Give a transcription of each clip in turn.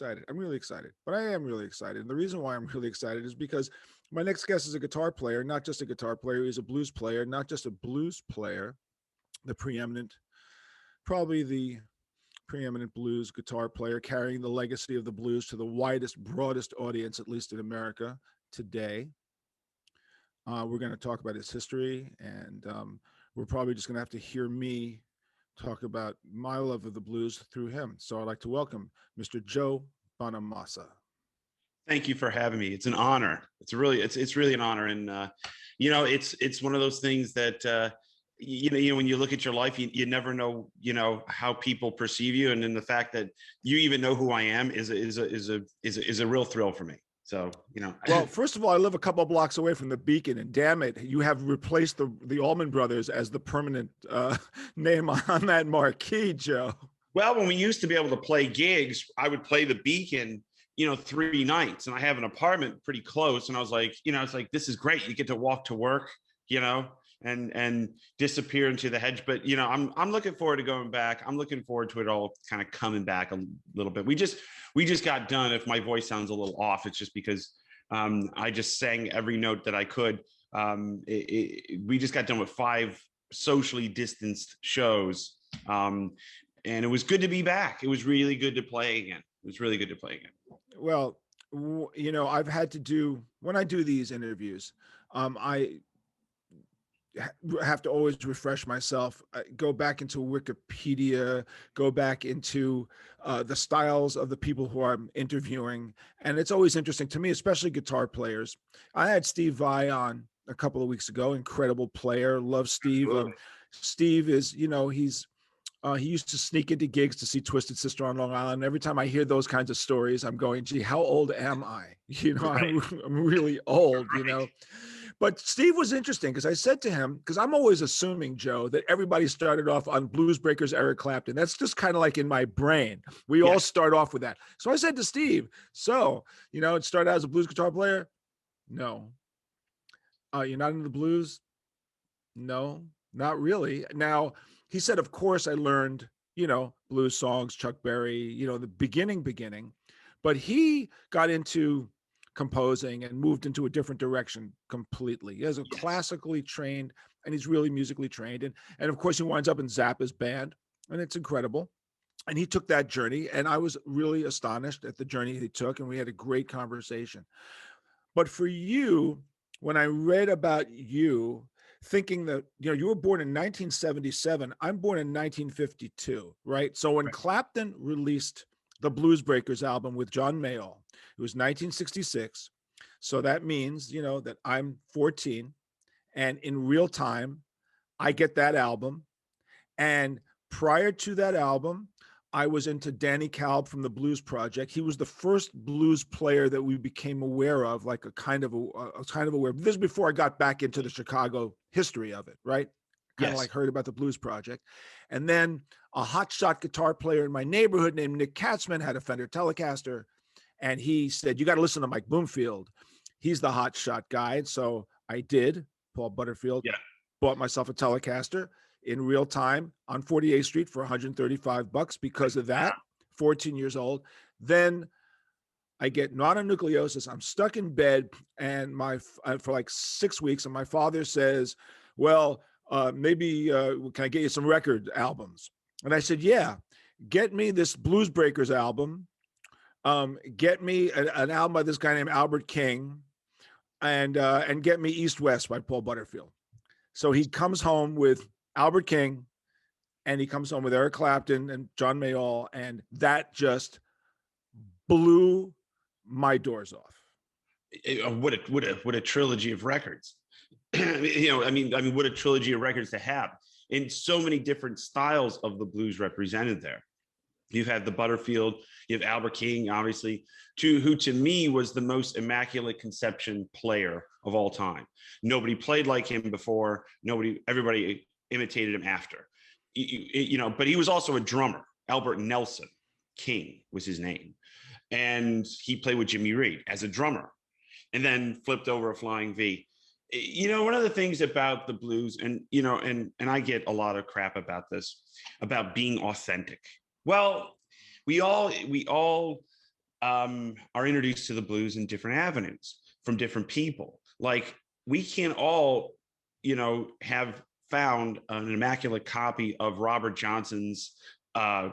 excited. I'm really excited, but I am really excited. And the reason why I'm really excited is because my next guest is a guitar player, not just a guitar player. He's a blues player, not just a blues player, probably the preeminent blues guitar player, carrying the legacy of the blues to the widest, broadest audience, at least in America today. We're going to talk about his history, and we're probably just going to have to hear me talk about my love of the blues through him. So I'd like to welcome Mr. Joe Bonamassa. Thank you for having me. It's an honor. It's really an honor. And, it's one of those things that, when you look at your life, you never know, how people perceive you. And then the fact that you even know who I am is a real thrill for me. So, Well, first of all, I live a couple of blocks away from the Beacon, and damn it, you have replaced the Allman Brothers as the permanent name on that marquee, Joe. Well, when we used to be able to play gigs, I would play the Beacon, 3 nights, and I have an apartment pretty close. And I was like, it's like, this is great. You get to walk to work, and disappear into the hedge. But, I'm looking forward to going back. I'm looking forward to it all kind of coming back a little bit. We just got done. If my voice sounds a little off, it's just because I just sang every note that I could. We just got done with 5 socially distanced shows. And it was good to be back. It was really good to play again. Well, I've had to do, when I do these interviews, I have to always refresh myself, go back into Wikipedia, go back into the styles of the people who I'm interviewing. And it's always interesting to me, especially guitar players. I had Steve Vai on a couple of weeks ago, incredible player. Love Steve. Steve is, he used to sneak into gigs to see Twisted Sister on Long Island. Every time I hear those kinds of stories, I'm going, gee, how old am I? Right. I'm really old, But Steve was interesting because I said to him, because I'm always assuming, Joe, that everybody started off on Blues Breakers, Eric Clapton. That's just kind of like in my brain. We all start off with that. So I said to Steve, it started out as a blues guitar player? No. You're not into the blues? No, not really. Now, he said, of course, I learned, blues songs, Chuck Berry, the beginning, but he got into composing and moved into a different direction completely. He is a classically trained, and he's really musically trained. And of course, he winds up in Zappa's band, and it's incredible. And he took that journey, and I was really astonished at the journey he took, and we had a great conversation. But for you, when I read about you, thinking that, you were born in 1977, I'm born in 1952, right? So when Clapton released the Blues Breakers album with John Mayall, it was 1966. So that means, that I'm 14, and in real time, I get that album. And prior to that album, I was into Danny Kalb from the Blues Project. He was the first blues player that we became aware of, like a kind of aware. This is before I got back into the Chicago history of it, right? Kind of like heard about the Blues Project. And then a hotshot guitar player in my neighborhood named Nick Katzman had a Fender Telecaster. And he said, you got to listen to Mike Bloomfield. He's the hotshot guy. So I did. Paul Butterfield. Bought myself a Telecaster in real time on 48th Street for $135 because of that. 14 years old. Then I get mononucleosis. I'm stuck in bed and for like 6 weeks. And my father says, well, maybe can I get you some record albums? And I said, yeah, get me this Blues Breakers album. Get me an album by this guy named Albert King, and get me East West by Paul Butterfield. So he comes home with Albert King, and he comes home with Eric Clapton and John Mayall, and that just blew my doors off. What a trilogy of records. What a trilogy of records to have, in so many different styles of the blues represented there. You've had the Butterfield, you have Albert King, obviously, who to me was the most immaculate conception player of all time. Nobody played like him before. Everybody imitated him after. But he was also a drummer. Albert Nelson King was his name. And he played with Jimmy Reed as a drummer, and then flipped over a flying V. One of the things about the blues, and I get a lot of crap about this, about being authentic. Well, we all are introduced to the blues in different avenues from different people. Like we can't all, have found an immaculate copy of Robert Johnson's, first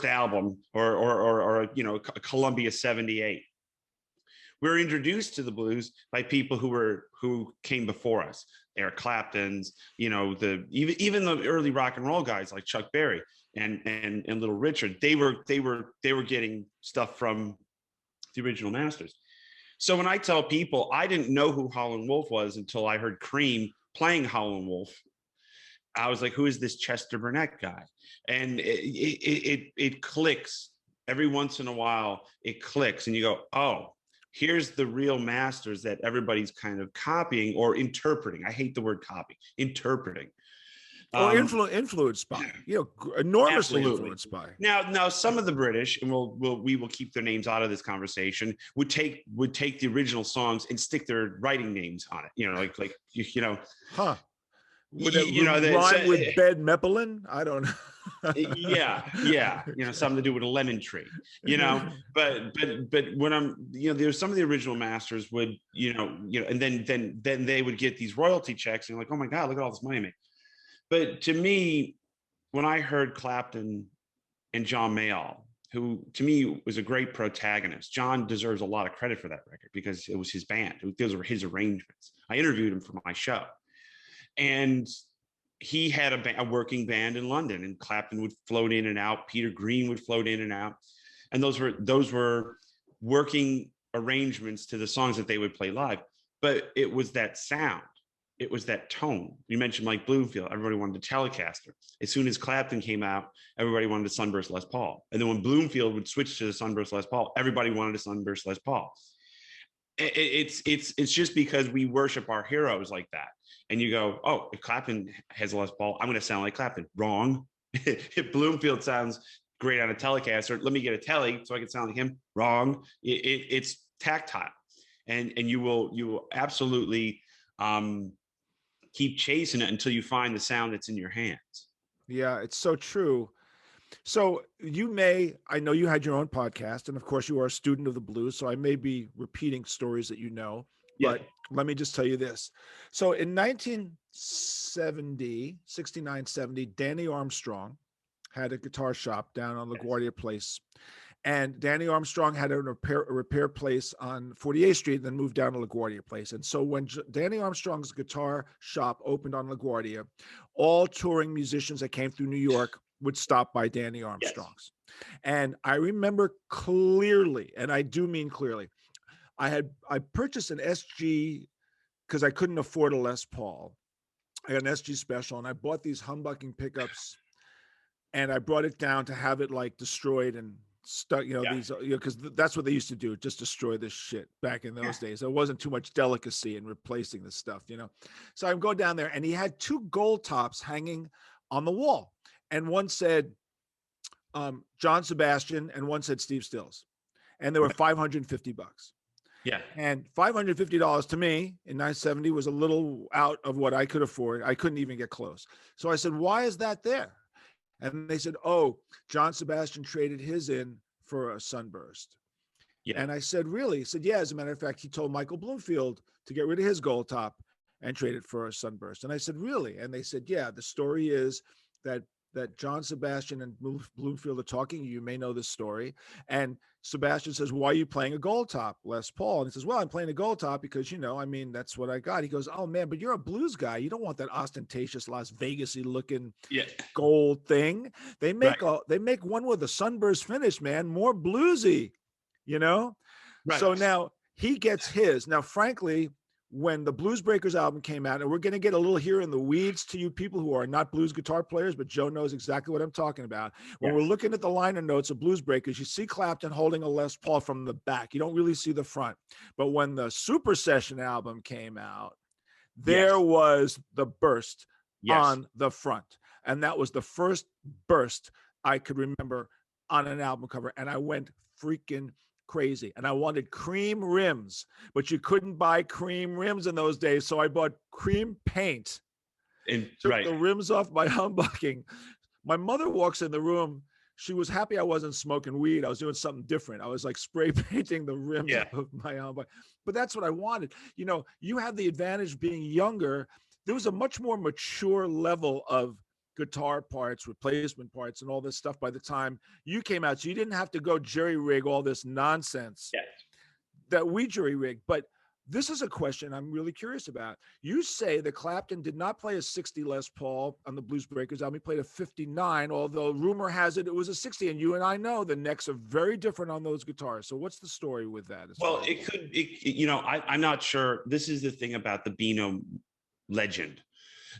album or a Columbia 78. We're introduced to the blues by people who came before us. Eric Clapton's, even the early rock and roll guys like Chuck Berry and Little Richard. They were getting stuff from the original masters. So when I tell people I didn't know who Howlin' Wolf was until I heard Cream playing Howlin' Wolf, I was like, who is this Chester Burnett guy? And it clicks every once in a while. It clicks, and you go, oh, here's the real masters that everybody's kind of copying or interpreting. I hate the word copy. Interpreting. Or influenced by, enormously influenced by. Now, some of the British, and we will keep their names out of this conversation, would take the original songs and stick their writing names on it. Huh? Would it rhyme with Bed Meppelin? I don't know. yeah. Something to do with a lemon tree. But when there's some of the original masters would, and then they would get these royalty checks, and you're like, oh my God, look at all this money I made. But to me, when I heard Clapton and John Mayall, who to me was a great protagonist, John deserves a lot of credit for that record because it was his band. Those were his arrangements. I interviewed him for my show. And he had a working band in London, and Clapton would float in and out. Peter Green would float in and out. And those were working arrangements to the songs that they would play live. But it was that sound. It was that tone. You mentioned like Bloomfield, everybody wanted a Telecaster. As soon as Clapton came out, everybody wanted a Sunburst Les Paul. And then when Bloomfield would switch to the Sunburst Les Paul, everybody wanted a Sunburst Les Paul. It's just because we worship our heroes like that. And you go, oh, if Clapton has a Les Paul, I'm going to sound like Clapton. Wrong. If Bloomfield sounds great on a Telecaster, let me get a Tele so I can sound like him. Wrong. It's tactile, and you will absolutely keep chasing it until you find the sound that's in your hands. Yeah, it's so true. So I know you had your own podcast, and of course you are a student of the blues, so I may be repeating stories that but let me just tell you this. So in 69, 70, Danny Armstrong had a guitar shop down on LaGuardia Place. And Danny Armstrong had a repair place on 48th Street, then moved down to LaGuardia Place. And so when Danny Armstrong's guitar shop opened on LaGuardia, all touring musicians that came through New York would stop by Danny Armstrong's. Yes. And I remember clearly, and I do mean clearly, I purchased an SG because I couldn't afford a Les Paul. I got an SG special, and I bought these humbucking pickups, and I brought it down to have it like destroyed and stuck, these, because that's what they used to do, just destroy this shit back in those days. There wasn't too much delicacy in replacing this stuff, So I would go down there, and he had two gold tops hanging on the wall, and one said John Sebastian, and one said Steve Stills, and they were $550. Yeah. And $550 to me in 1970 was a little out of what I could afford. I couldn't even get close. So I said, why is that there? And they said, oh, John Sebastian traded his in for a Sunburst. Yeah. And I said, really? He said, yeah, as a matter of fact, he told Michael Bloomfield to get rid of his gold top and trade it for a Sunburst. And I said, really? And they said, yeah, the story is that John Sebastian and Bloomfield are talking. You may know this story. And Sebastian says, why are you playing a gold top, Les Paul? And he says, well, I'm playing a gold top because, that's what I got. He goes, oh man, but you're a blues guy. You don't want that ostentatious Las Vegas-y looking gold thing. They make one with a Sunburst finish, man, more bluesy, Right. So now he gets his. Now, frankly, when the Blues Breakers album came out, and we're going to get a little here in the weeds to you people who are not blues guitar players, but Joe knows exactly what I'm talking about. When we're looking at the liner notes of Blues Breakers, you see Clapton holding a Les Paul from the back. You don't really see the front. But when the Super Session album came out, there was the burst on the front. And that was the first burst I could remember on an album cover. And I went freaking crazy, and I wanted cream rims, but you couldn't buy cream rims in those days, so I bought cream paint and took the rims off by humbucking. My mother walks in the room. she was happy I wasn't smoking weed. I was doing something different. I was like spray painting the rims Yeah. of my humbucker. But that's what I wanted. You know, you have the advantage being younger. There was a much more mature level of guitar parts, replacement parts, and all this stuff by the time you came out. So you didn't have to go jerry rig all this nonsense that we jury rigged. But this is a question I'm really curious about. You say that Clapton did not play a 60 Les Paul on the Blues Breakers album. He played a 59, although rumor has it was a 60. And you and I know the necks are very different on those guitars. So what's the story with that? Well, you know, I'm not sure. This is the thing about the Beano legend.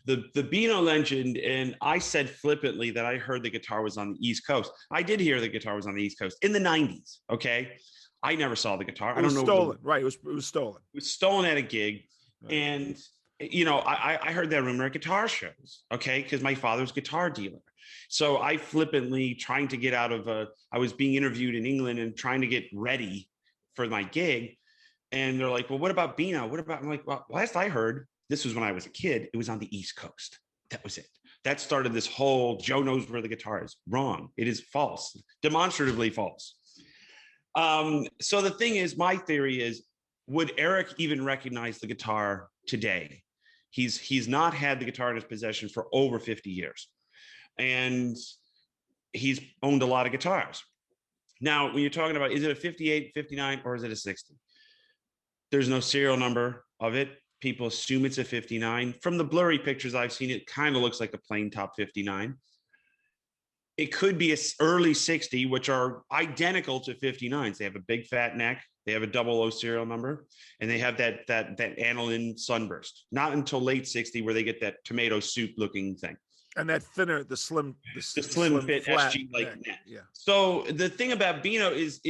The Beano legend, and I said flippantly that I heard the guitar was on the East Coast. I did hear the guitar was on the East Coast in the 90s, okay? I never saw the guitar. I don't know. Stolen, right? It was stolen. It was stolen at a gig, right. And you know, I heard that rumor at guitar shows, okay, because my father's guitar dealer. So I flippantly trying to get out of I was being interviewed in England and trying to get ready for my gig, and they're like, "Well, what about Beano? What about?" I'm like, "Well, last I heard, this was when I was a kid. It was on the East Coast. That was it. That started this whole Joe knows where the guitar is. Wrong. It is false, demonstratively false." So the thing is, my theory is, would Eric even recognize the guitar today? He's not had the guitar in his possession for over 50 years. And he's owned a lot of guitars. Now, when you're talking about, is it a 58, 59, or is it a 60? There's no serial number of it. People assume it's a 59. From the blurry pictures I've seen, it kind of looks like a plain top 59. It could be an early 60, which are identical to 59s. They have a big fat neck. They have a 00 serial number, and they have that aniline sunburst. Not until late 60 where they get that tomato soup looking thing. And that thinner, the slim fit SG like neck. Yeah. So the thing about Beano is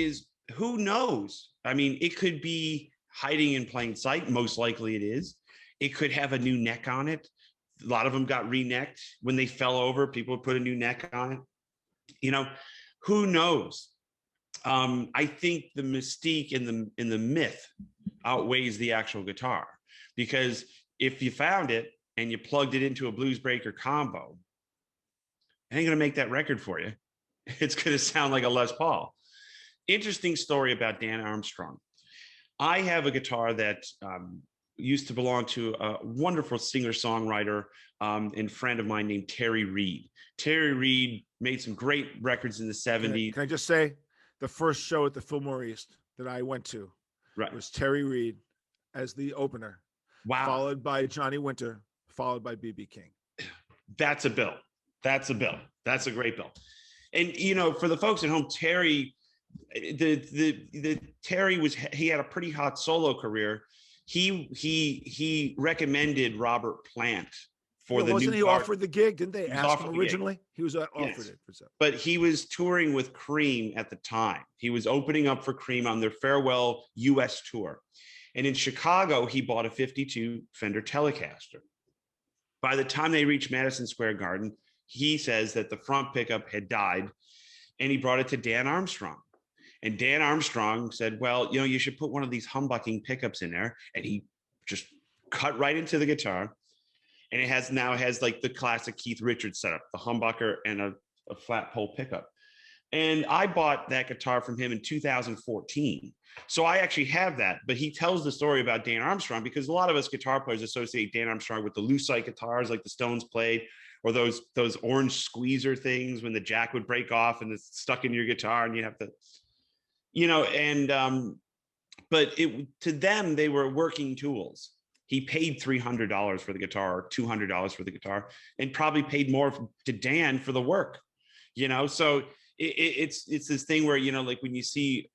who knows? I mean, it could be hiding in plain sight. Most likely it is. It could have a new neck on it. A lot of them got re-necked when they fell over. People would put a new neck on it. You know, who knows? I think the mystique in the myth outweighs the actual guitar, because if you found it and you plugged it into a Blues Breaker combo, it ain't gonna make that record for you. It's gonna sound like a Les Paul. Interesting story about Dan Armstrong. I have a guitar that used to belong to a wonderful singer-songwriter and friend of mine named Terry Reid. Terry Reid made some great records in the 70s. Can I just say, the first show at the Fillmore East that I went to was Terry Reid as the opener. Wow. Followed by Johnny Winter, followed by B.B. King. That's a bill. That's a bill. That's a great bill. And, you know, for the folks at home, Terry, Terry he had a pretty hot solo career. He recommended Robert Plant for the wasn't new he guard. Offered the gig? Didn't they ask him originally? He was offered it for something. But he was touring with Cream at the time. He was opening up for Cream on their farewell US tour. And in Chicago, he bought a 52 Fender Telecaster. By the time they reached Madison Square Garden, he says that the front pickup had died, and he brought it to Dan Armstrong. And Dan Armstrong said, well, you know, you should put one of these humbucking pickups in there. And he just cut right into the guitar. And it has like the classic Keith Richards setup, the humbucker and a flat pole pickup. And I bought that guitar from him in 2014. So I actually have that, but he tells the story about Dan Armstrong because a lot of us guitar players associate Dan Armstrong with the Lucite guitars like the Stones played, or those orange squeezer things when the jack would break off and it's stuck in your guitar and you have to, you know, and but to them, they were working tools. He paid $300 for the guitar or $200 for the guitar and probably paid more to Dan for the work, you know? So it's this thing where, you know, like when you see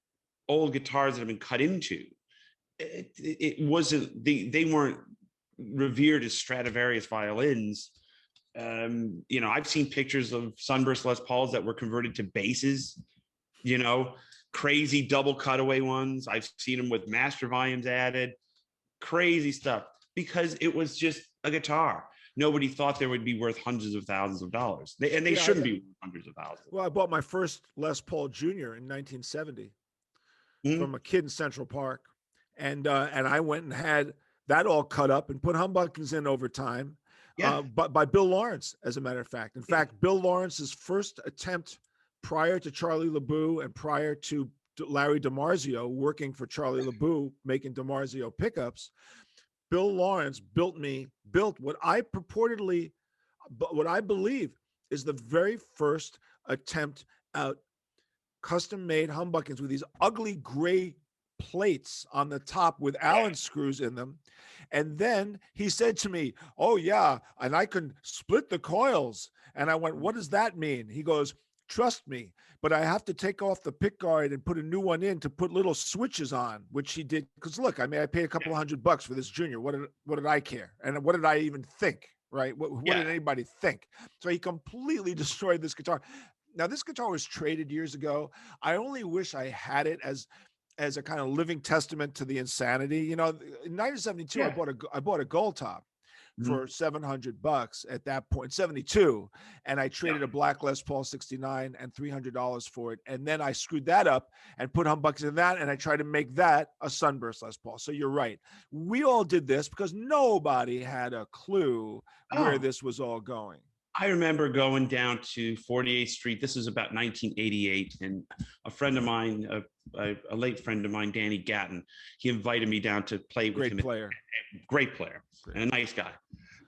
old guitars that have been cut into, it wasn't, they weren't revered as Stradivarius violins. You know, I've seen pictures of Sunburst Les Pauls that were converted to basses, you know, crazy double cutaway ones. I've seen them with master volumes added. Crazy stuff, because it was just a guitar. Nobody thought they would be worth hundreds of thousands of dollars. They shouldn't be hundreds of thousands. Well, I bought my first Les Paul Jr. in 1970 from a kid in Central Park. And I went and had that all cut up and put humbuckers in over time. But by Bill Lawrence, as a matter of fact. In fact, Bill Lawrence's first attempt prior to Charlie LeBoux and prior to Larry DiMarzio working for Charlie LeBoux, making DiMarzio pickups, Bill Lawrence built what I believe is the very first attempt at custom-made humbuckings with these ugly gray plates on the top with Allen screws in them. And then he said to me, "Oh yeah, and I can split the coils." And I went, "What does that mean?" He goes, "Trust me, but I have to take off the pick guard and put a new one in to put little switches on," which he did. Because look, I mean, I paid a couple $100 for this Junior. What did I care? And what did I even think? Right? What did anybody think? So he completely destroyed this guitar. Now, this guitar was traded years ago. I only wish I had it as a kind of living testament to the insanity. You know, in 1972, I bought a Gold Top for $700 at that point, 72, and I traded a black Les Paul 69 and $300 for it, and then I screwed that up and put humbuckers in that, and I tried to make that a Sunburst Les Paul. So you're right, we all did this because nobody had a clue where this was all going. I remember going down to 48th Street. This is about 1988, and a friend of mine, a late friend of mine, Danny Gatton, he invited me down to play with him. Great player, and a nice guy.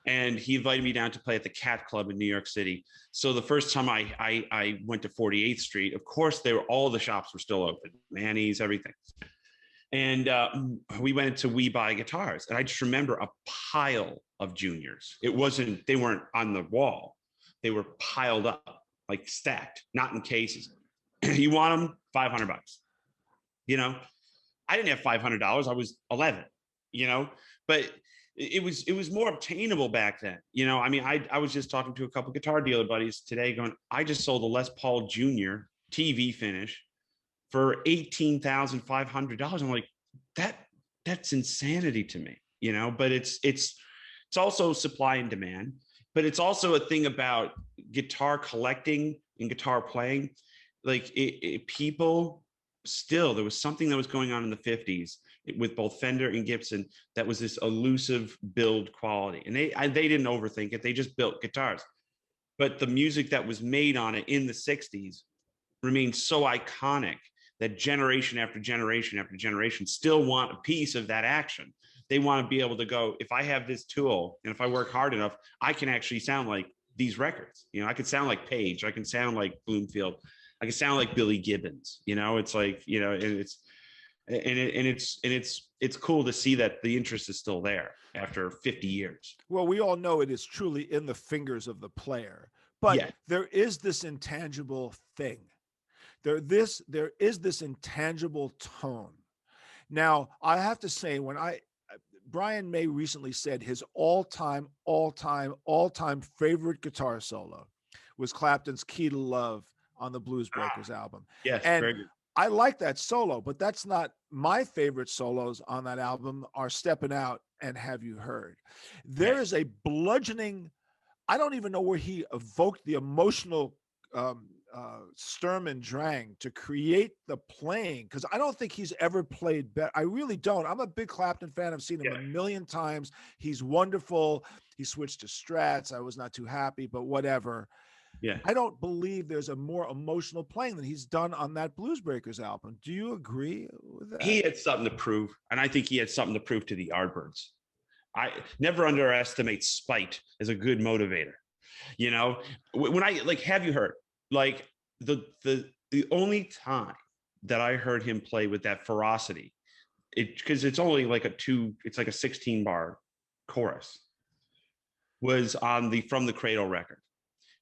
And he invited me down to play at the Cat Club in New York City. So the first time I went to 48th Street, of course, all the shops were still open, Manny's, everything. And we went into We Buy Guitars, and I just remember a pile of Juniors. They weren't on the wall. They were piled up, like stacked, not in cases. You want them? $500. You know, I didn't have $500. I was 11, you know, but it was more obtainable back then. You know, I mean, I was just talking to a couple guitar dealer buddies today going, I just sold a Les Paul Junior TV finish for $18,500. I'm like, that's insanity to me, you know, but it's also supply and demand, but it's also a thing about guitar collecting and guitar playing. Like people still, there was something that was going on in the 50s with both Fender and Gibson that was this elusive build quality, and they didn't overthink it. They just built guitars, but the music that was made on it in the 60s remains so iconic that generation after generation after generation still want a piece of that action. They want to be able to go, if I have this tool and if I work hard enough, I can actually sound like these records. You know, I could sound like Page, I can sound like Bloomfield, I can sound like Billy Gibbons. You know, it's like, you know, and it's cool to see that the interest is still there after 50 years. Well, we all know it is truly in the fingers of the player, but there is this intangible thing. There is this intangible tone. Now, I have to say, Brian May recently said his all-time favorite guitar solo was Clapton's Key to Love on the Blues Breakers album. Yes, and very good. I like that solo, but that's not my favorite solos on that album are Steppin' Out and Have You Heard. There is a bludgeoning, I don't even know where he evoked the emotional Sturm and Drang to create the playing, because I don't think he's ever played better. I really don't. I'm a big Clapton fan. I've seen him a million times. He's wonderful. He switched to Strats. I was not too happy, but whatever. Yeah, I don't believe there's a more emotional playing than he's done on that Blues Breakers album. Do you agree with that? He had something to prove, and I think he had something to prove to the Yardbirds. I never underestimate spite as a good motivator. You know, when I Have You Heard? Like the only time that I heard him play with that ferocity, because it's only like it's like a 16 bar chorus, was on the From the Cradle record.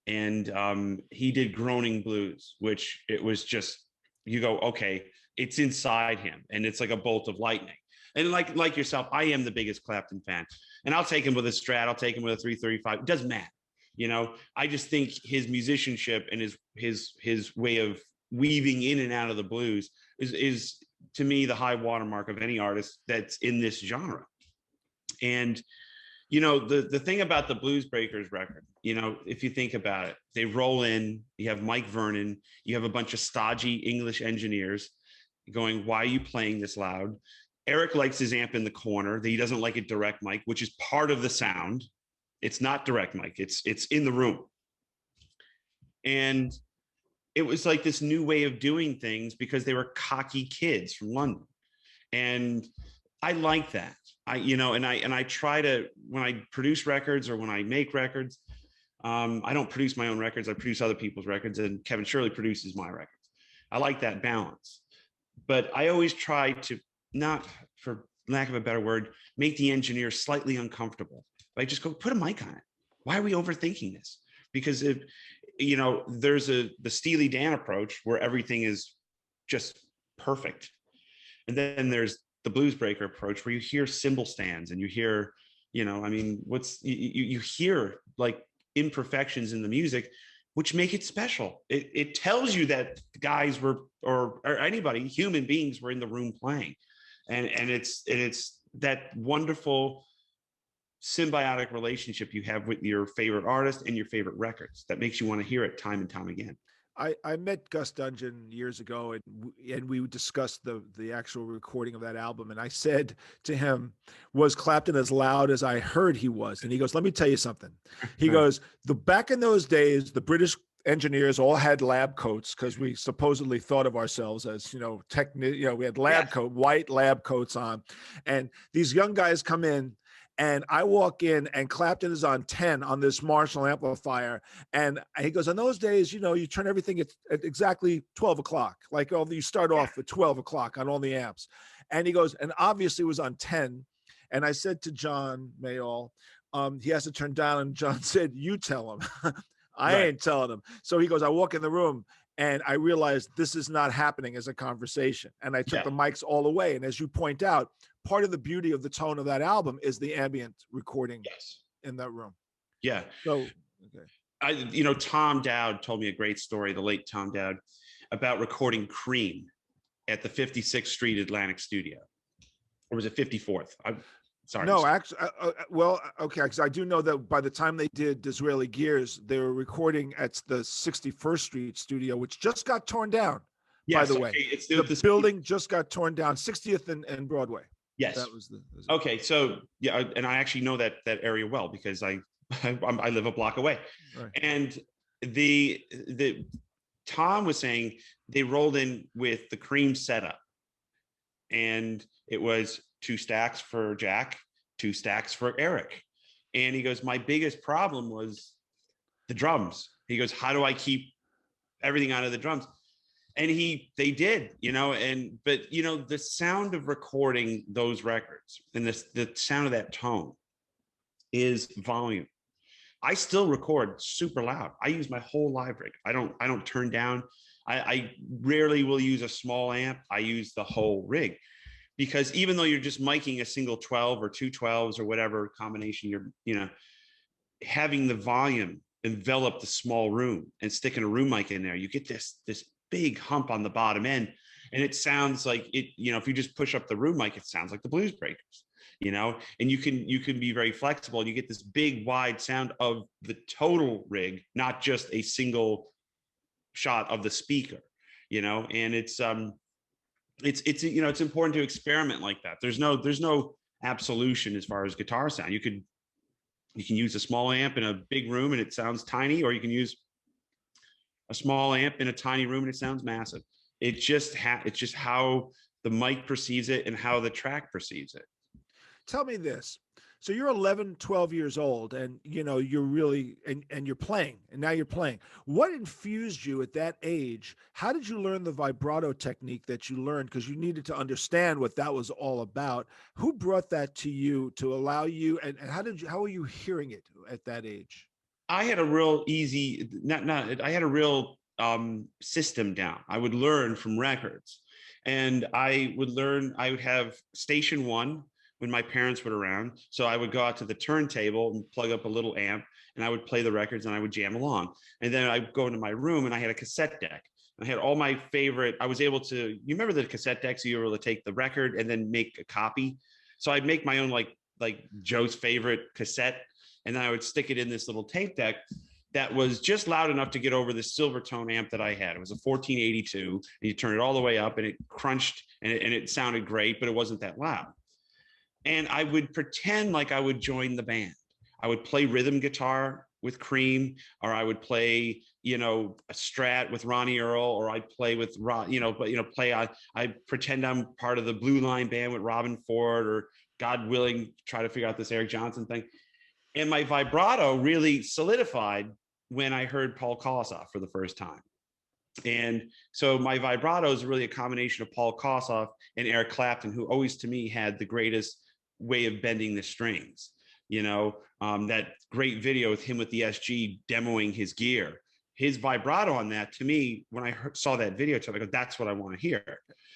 And he did Groaning Blues, which it was just, you go, okay, it's inside him and it's like a bolt of lightning. And like yourself, I am the biggest Clapton fan, and I'll take him with a Strat, I'll take him with a 335. It doesn't matter. You know, I just think his musicianship and his way of weaving in and out of the blues is to me the high watermark of any artist that's in this genre. And you know, the thing about the Blues Breakers record, you know, if you think about it, they roll in, you have Mike Vernon, you have a bunch of stodgy English engineers going, why are you playing this loud? Eric likes his amp in the corner. He doesn't like it direct mic, which is part of the sound. It's not direct mic. It's in the room. And it was like this new way of doing things because they were cocky kids from London. And I like that. And I try to, when I produce records or when I make records, I don't produce my own records. I produce other people's records, and Kevin Shirley produces my records. I like that balance, but I always try to, not for lack of a better word, make the engineer slightly uncomfortable. I just go, put a mic on it. Why are we overthinking this? Because if, there's the Steely Dan approach where everything is just perfect. And then there's the Blues Breaker approach where you hear cymbal stands and you hear, you hear like imperfections in the music, which make it special. It tells you that guys were, or anybody, human beings were in the room playing. And it's that wonderful symbiotic relationship you have with your favorite artist and your favorite records that makes you want to hear it time and time again. I met Gus Dudgeon years ago, and we discussed the actual recording of that album. And I said to him, was Clapton as loud as I heard he was? And he goes, let me tell you something. He goes, back in those days, the British engineers all had lab coats because we supposedly thought of ourselves as, we had white lab coats on. And these young guys come in, and I walk in, and Clapton is on 10 on this Marshall amplifier. And he goes, in those days, you turn everything at exactly 12 o'clock. Like, you start off at 12 o'clock on all the amps. And he goes, and obviously it was on 10. And I said to John Mayall, he has to turn down. And John said, you tell him. I ain't telling him. So he goes, I walk in the room, and I realized this is not happening as a conversation. And I took the mics all away. And as you point out, part of the beauty of the tone of that album is the ambient recording in that room. Yeah. So, Tom Dowd told me a great story, the late Tom Dowd, about recording Cream at the 56th Street Atlantic studio. Or was it 54th? Sorry. No, actually, because I do know that by the time they did Disraeli Gears, they were recording at the 61st Street studio, which just got torn down, by the way. It's the building just got torn down, 60th and Broadway. Yes. That was okay. So yeah, and I actually know that area well because I live a block away. Right. And the Tom was saying they rolled in with the Cream setup, and it was 2 stacks for Jack, 2 stacks for Eric. And he goes, my biggest problem was the drums. He goes, how do I keep everything out of the drums? And they did, but the sound of recording those records and the sound of that tone is volume. I still record super loud. I use my whole live rig. I don't turn down. I rarely will use a small amp. I use the whole rig, because even though you're just miking a single 12 or 2 12s or whatever combination you're, having the volume envelop the small room and sticking a room mic in there, you get this big hump on the bottom end, and it sounds like it, if you just push up the room mic, it sounds like the Blues Breakers, and you can be very flexible, and you get this big wide sound of the total rig, not just a single shot of the speaker, and it's important to experiment like that. There's no absolution as far as guitar sound. You can use a small amp in a big room and it sounds tiny, or you can use a small amp in a tiny room and it sounds massive. It's just how the mic perceives it and how the track perceives it. Tell me this. So you're 11, 12 years old, and you're really, and you're playing, and now you're playing. What infused you at that age? How did you learn the vibrato technique that you learned? Because you needed to understand what that was all about. Who brought that to you to allow you, and how were you hearing it at that age? I had a real easy, I had a real system down. I would learn from records, and I would have station 1 when my parents were around. So I would go out to the turntable and plug up a little amp, and I would play the records and I would jam along. And then I'd go into my room and I had a cassette deck. I had all my favorite, I was able to, you remember the cassette decks, you were able to take the record and then make a copy. So I'd make my own, like Joe's favorite cassette, and then I would stick it in this little tape deck that was just loud enough to get over the Silvertone amp that I had. It was a 1482, and you turn it all the way up and it crunched and it sounded great, but it wasn't that loud. And I would pretend like I would join the band. I would play rhythm guitar with Cream, or I would play you know, a strat with Ronnie Earl, or I play with I pretend I'm part of the Blue Line band with Robin Ford, or God willing, try to figure out this Eric Johnson thing. And my vibrato really solidified when I heard Paul Kossoff for the first time. And so my vibrato is really a combination of Paul Kossoff and Eric Clapton, who always to me had the greatest way of bending the strings. You know, that great video with him with the SG demoing his gear, his vibrato on that, to me, when I saw that video, I go, that's what I want to hear.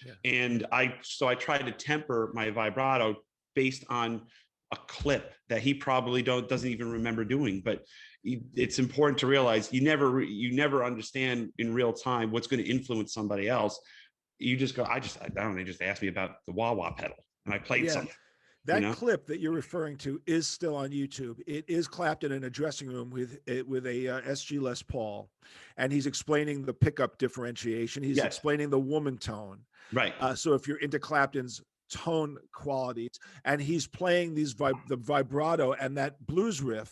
Yeah. And I tried to temper my vibrato based on a clip that he probably doesn't even remember doing. But it's important to realize you never understand in real time what's going to influence somebody else. You just go, I don't know, they just asked me about the wah-wah pedal and I played something. That clip that you're referring to is still on YouTube. It is Clapton in a dressing room with a SG Les Paul, and he's explaining the pickup differentiation. He's explaining the woman tone. Right. So if you're into Clapton's tone qualities, and he's playing the vibrato and that blues riff,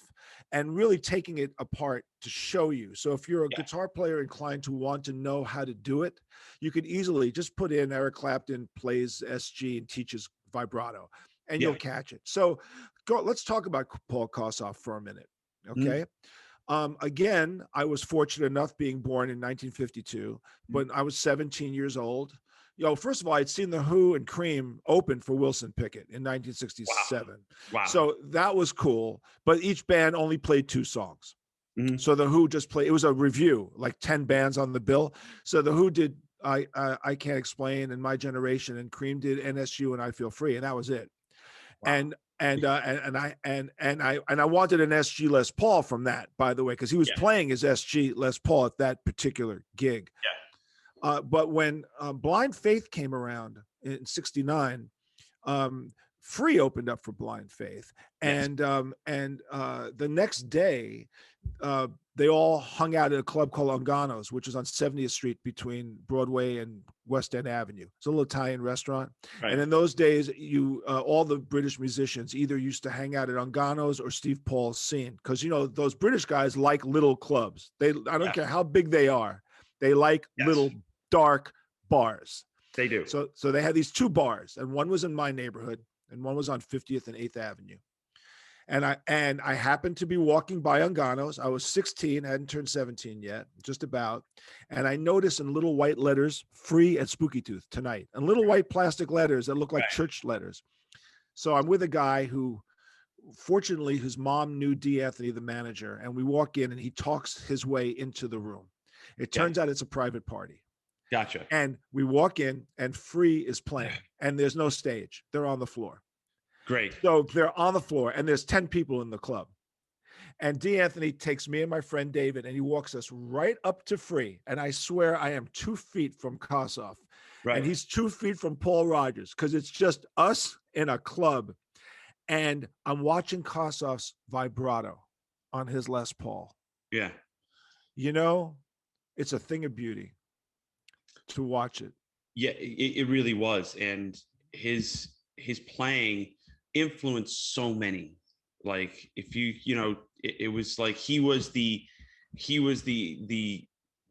and really taking it apart to show you. So if you're a guitar player inclined to want to know how to do it, you could easily just put in Eric Clapton plays SG and teaches vibrato, and you'll catch it. So let's talk about Paul Kossoff for a minute. Okay. Again, I was fortunate enough being born in 1952, but I was 17 years old. First of all, I'd seen the Who and Cream open for Wilson Pickett in 1967. Wow. So that was cool. But each band only played 2 songs. Mm-hmm. So the Who just played, it was a review, like 10 bands on the bill. So the Who did I Can't Explain and My Generation, and Cream did NSU and I Feel Free, and that was it. Wow. And I wanted an SG Les Paul from that, by the way, because he was playing his SG Les Paul at that particular gig. Yeah. But when Blind Faith came around in '69, Free opened up for Blind Faith, and the next day they all hung out at a club called Ungano's, which is on 70th Street between Broadway and West End Avenue. It's a little Italian restaurant. Right. And in those days, all the British musicians either used to hang out at Ungano's or Steve Paul's scene, because those British guys like little clubs. I don't care how big they are. They like little dark bars. They do. So they had these 2 bars, and one was in my neighborhood and one was on 50th and 8th Avenue. And I happened to be walking by Ungano's. I was 16, hadn't turned 17 yet, just about. And I noticed in little white letters, Free at Spooky Tooth tonight, and little white plastic letters that look like church letters. So I'm with a guy who, fortunately, his mom knew D. Anthony, the manager, and we walk in and he talks his way into the room. It turns out it's a private party. Gotcha. And we walk in and Free is playing, and there's no stage. They're on the floor. Great. So they're on the floor, and there's 10 people in the club. And D. Anthony takes me and my friend David, and he walks us right up to Free. And I swear I am 2 feet from Kossoff. Right. And he's 2 feet from Paul Rogers, because it's just us in a club. And I'm watching Kossoff's vibrato on his Les Paul. Yeah. It's a thing of beauty to watch it. Yeah, it really was. And his playing influenced so many. Like, if it was like he was the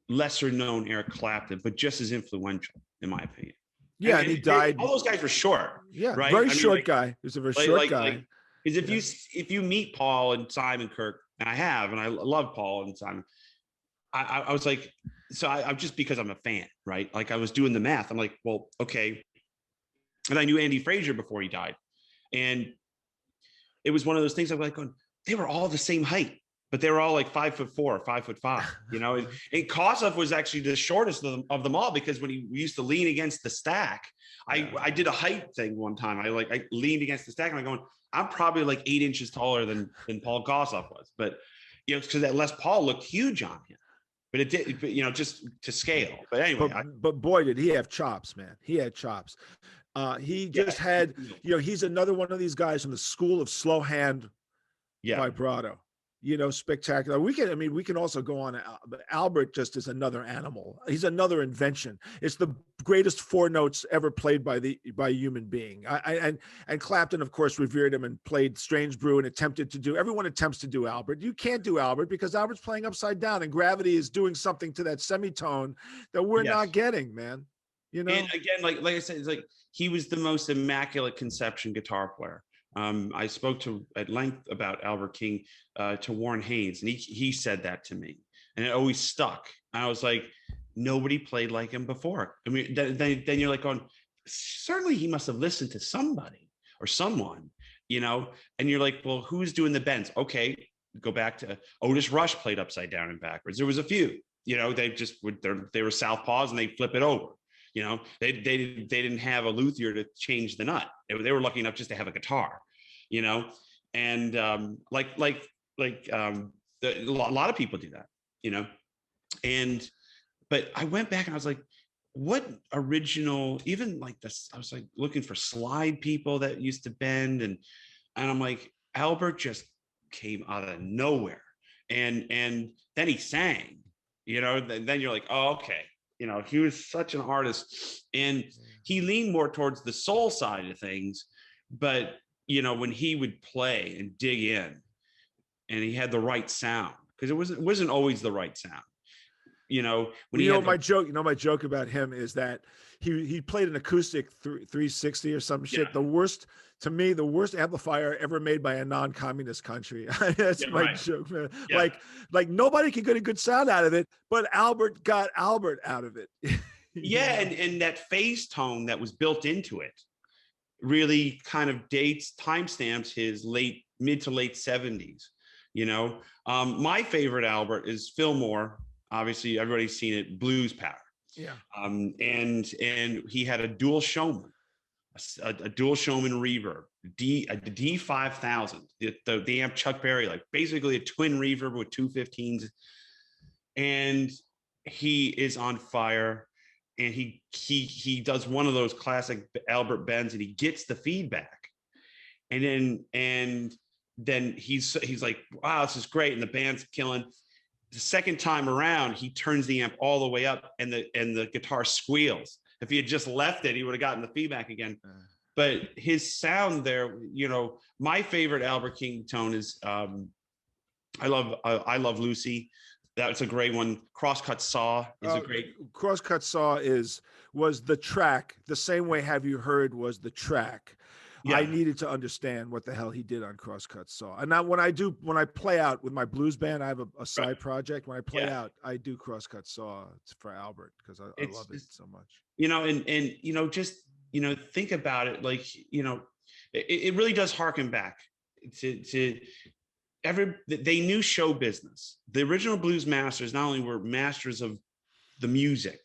lesser known Eric Clapton, but just as influential, in my opinion. Yeah, and he died. All those guys were short. Yeah, right. Very short guy. He was a very short guy. Because if you meet Paul and Simon Kirk, and I have, and I love Paul and Simon, I was like, so I'm just, because I'm a fan, right? Like, I was doing the math. I'm like, well, okay. And I knew Andy Frazier before he died. And it was one of those things I'm like, they were all the same height, but they were all like 5'4" or 5'5", and Kossoff was actually the shortest of them all, because when we used to lean against the stack, I did a height thing one time. I leaned against the stack and I'm going, I'm probably like 8 inches taller than Paul Kossoff was, but because that Les Paul looked huge on him. But it did, just to scale. But anyway. But boy, did he have chops, man. He had chops. He just had, he's another one of these guys from the school of slow hand vibrato. spectacular. We can also go on. Albert just is another animal. He's another invention. It's the greatest four notes ever played by a human being. And Clapton, of course, revered him and played Strange Brew and everyone attempts to do Albert. You can't do Albert because Albert's playing upside down and gravity is doing something to that semitone that we're not getting, man. And again, like I said, it's like he was the most immaculate conception guitar player. I spoke at length about Albert King to Warren Haynes, and he said that to me, and it always stuck. I was like, nobody played like him before. I mean, then you're like going, certainly he must have listened to somebody or someone, and you're like, well, who's doing the bends? Okay, go back to Otis Rush played upside down and backwards. There was a few, they were southpaws and they flip it over. They didn't have a luthier to change the nut. They were lucky enough just to have a guitar, and a lot of people do that, but I went back and I was like, what original, even like this, I was like looking for slide people that used to bend, and I'm like, Albert just came out of nowhere, and then he sang, then you're like, oh, okay. He was such an artist, and he leaned more towards the soul side of things. But, when he would play and dig in, and he had the right sound, because it wasn't always the right sound. My joke about him is that he played an acoustic 360 or some shit. To me, the worst amplifier ever made by a non-communist country. That's my joke, man. Yeah. Like nobody can get a good sound out of it, but Albert got Albert out of it. Yeah, and that phase tone that was built into it really kind of timestamps his mid to late 70s. My favorite Albert is Fillmore. Obviously, everybody's seen it. Blues Power. Yeah. And he had a dual showman. A dual showman reverb, a D5000, the amp Chuck Berry, like basically a twin reverb with two 15s, and he is on fire, and he does one of those classic Albert bends, and he gets the feedback, and then he's like, wow, this is great, and the band's killing. The second time around, he turns the amp all the way up, and the guitar squeals. If he had just left it, he would have gotten the feedback again. But his sound there, my favorite Albert King tone is I Love Lucy. That's a great one. Crosscut Saw is a great. Crosscut Saw was the track, the same way Have You Heard was the track. Yeah. I needed to understand what the hell he did on Crosscut Saw. And now when I play out with my blues band, I have a side project. When I play out, I do Crosscut Saw for Albert because I love it so much. Think about it. Like, it really does harken back to they knew show business. The original blues masters not only were masters of the music,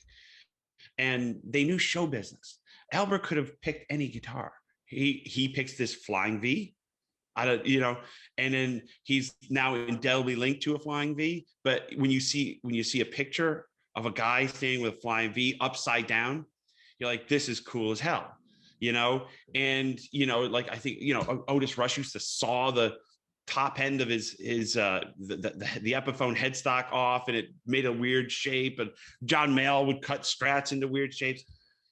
and they knew show business. Albert could have picked any guitar. He picks this Flying V, and then he's now indelibly linked to a Flying V. But when you see a picture of a guy standing with a Flying V upside down, you're like, this is cool as hell, And like I think Otis Rush used to saw the top end of his the Epiphone headstock off, and it made a weird shape. And John Mayall would cut Strats into weird shapes.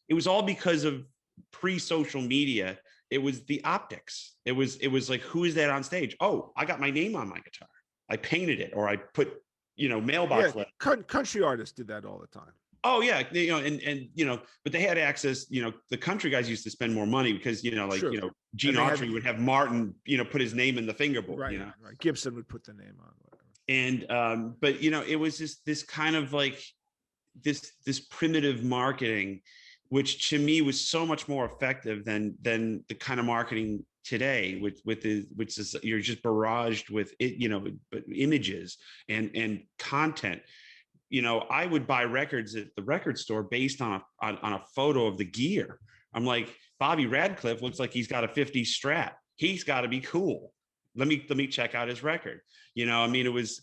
It was all because of pre-social media. It was the optics. It was like, who is that on stage? Oh, I got my name on my guitar. I painted it, or I put, mailbox. Yeah, country artists did that all the time. Oh yeah, but they had access. The country guys used to spend more money because Gene Autry would have Martin, put his name in the fingerboard. Right, right. Gibson would put the name on. And but it was just this kind of like this primitive marketing, which to me was so much more effective than the kind of marketing today, which is you're just barraged with it, images and content. I would buy records at the record store based on a photo of the gear. I'm like, Bobby Radcliffe looks like he's got a 50 Strat. He's got to be cool. Let me check out his record. It was,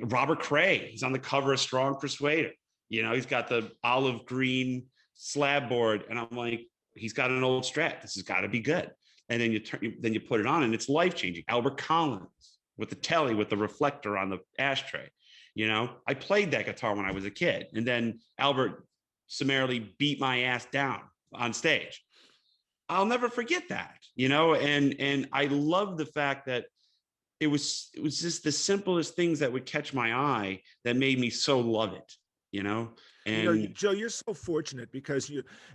Robert Cray. He's on the cover of Strong Persuader. He's got the olive green slab board, and I'm like, he's got an old Strat. This has got to be good. And then you put it on, and it's life changing. Albert Collins with the telly, with the reflector on the ashtray. You know, I played that guitar when I was a kid, and then Albert summarily beat my ass down on stage. I'll never forget that, you know, and I love the fact that it was just the simplest things that would catch my eye that made me so love it, you know. And you know, Joe, you're so fortunate because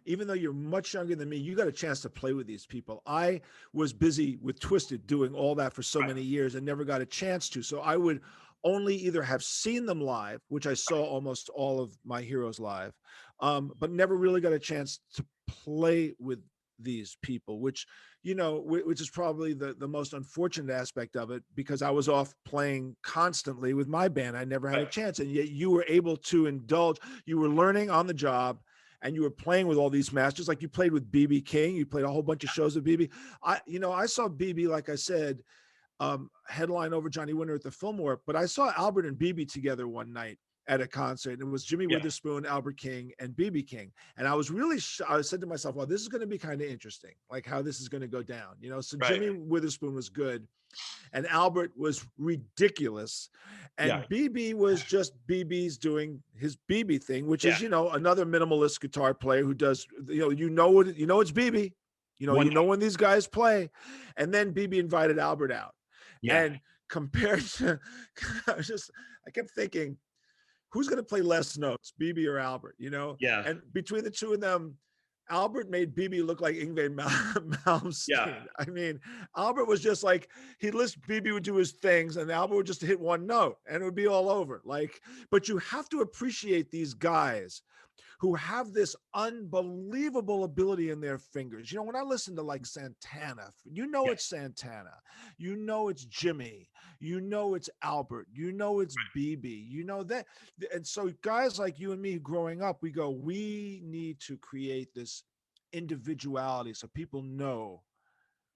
even though you're much younger than me, you got a chance to play with these people. I was busy with Twisted doing all that for so many years and never got a chance to. So I would only either have seen them live, which I saw almost all of my heroes live, but never really got a chance to play with these people, which, you know, which is probably the most unfortunate aspect of it, because I was off playing constantly with my band. I never had a chance. And yet you were able to indulge, you were learning on the job, and you were playing with all these masters. Like you played with BB King, you played a whole bunch of shows with BB. I saw BB, like I said, headline over Johnny Winter at the Fillmore, but I saw Albert and BB together one night at a concert, and it was Jimmy Witherspoon, Albert King, and BB King. And I was really, I said to myself, well, this is going to be kind of interesting, like how this is going to go down, you know? So Jimmy Witherspoon was good, and Albert was ridiculous, and BB was just BB's doing his BB thing, which is, you know, another minimalist guitar player who does, you know it's BB, you know when these guys play. And then BB invited Albert out, and compared to, I kept thinking, who's going to play less notes, BB or Albert, you know? Yeah. And between the two of them, Albert made BB look like Yngwie Malmsteen. Yeah. I mean, Albert was just like, BB would do his things and Albert would just hit one note and it would be all over. Like, but you have to appreciate these guys who have this unbelievable ability in their fingers. You know, when I listen to like Santana, you know it's Santana, you know it's Jimmy, you know it's Albert, you know it's BB, you know that. And so guys like you and me growing up, we need to create this individuality so people know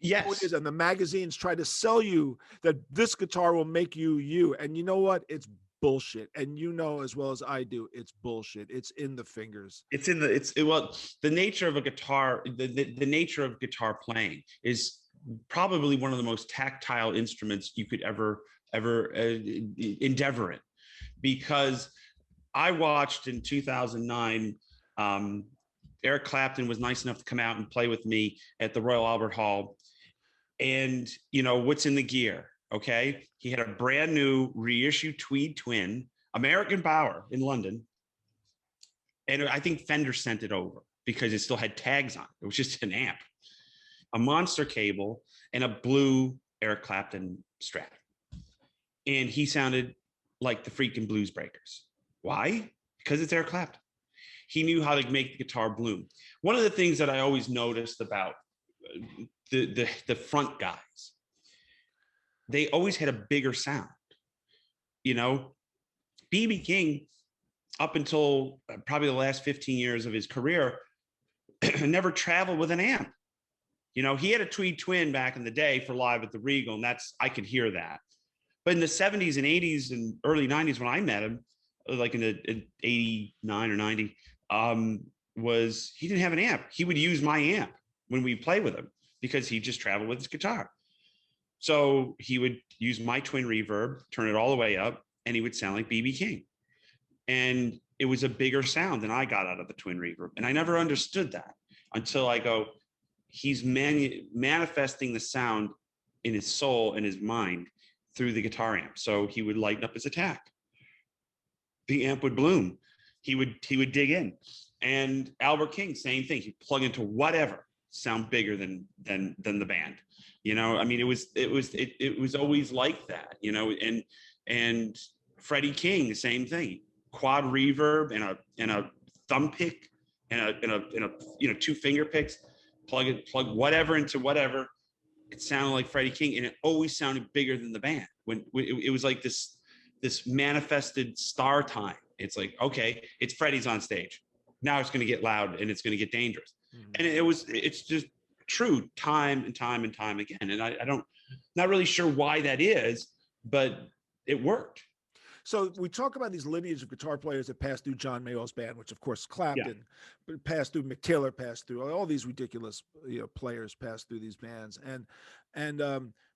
who it is. And the magazines try to sell you that this guitar will make you you. And you know what? It's bullshit. And you know as well as I do, it's bullshit. It's in the fingers. The nature of a guitar, the nature of guitar playing is probably one of the most tactile instruments you could ever endeavor in. Because I watched in 2009, Eric Clapton was nice enough to come out and play with me at the Royal Albert Hall. And you know, what's in the gear? Okay. He had a brand new reissue Tweed Twin, American Power in London. And I think Fender sent it over because it still had tags on it. It was just an amp, a monster cable, and a blue Eric Clapton Strat. And he sounded like the freaking Blues Breakers. Why? Because it's Eric Clapton. He knew how to make the guitar bloom. One of the things that I always noticed about the front guys, they always had a bigger sound. You know, BB King, up until probably the last 15 years of his career, never traveled with an amp. You know, he had a Tweed Twin back in the day for live at the Regal, and I could hear that. But in the 70s and 80s and early 90s, when I met him, like in 89 or 90, he didn't have an amp. He would use my amp when we play with him because he just traveled with his guitar. So he would use my twin reverb, turn it all the way up, and he would sound like BB King. And it was a bigger sound than I got out of the twin reverb. And I never understood that until I go, he's manifesting the sound in his soul and his mind through the guitar amp. So he would lighten up his attack. The amp would bloom. He would dig in. And Albert King, same thing. He'd plug into whatever, sound bigger than the band. You know, I mean, it was always like that, you know, and Freddie King, the same thing, quad reverb and a thumb pick and a two finger picks, plug whatever into whatever. It sounded like Freddie King, and it always sounded bigger than the band. When it was like this manifested star time. It's like, okay, it's Freddie's on stage. Now it's going to get loud and it's going to get dangerous. Mm-hmm. And it's just true time and time and time again. And I don't, not really sure why that is, but it worked. So we talk about these lineage of guitar players that passed through John Mayall's band, which of course Clapton, but passed through, Mick Taylor passed through, all these ridiculous players passed through these bands. And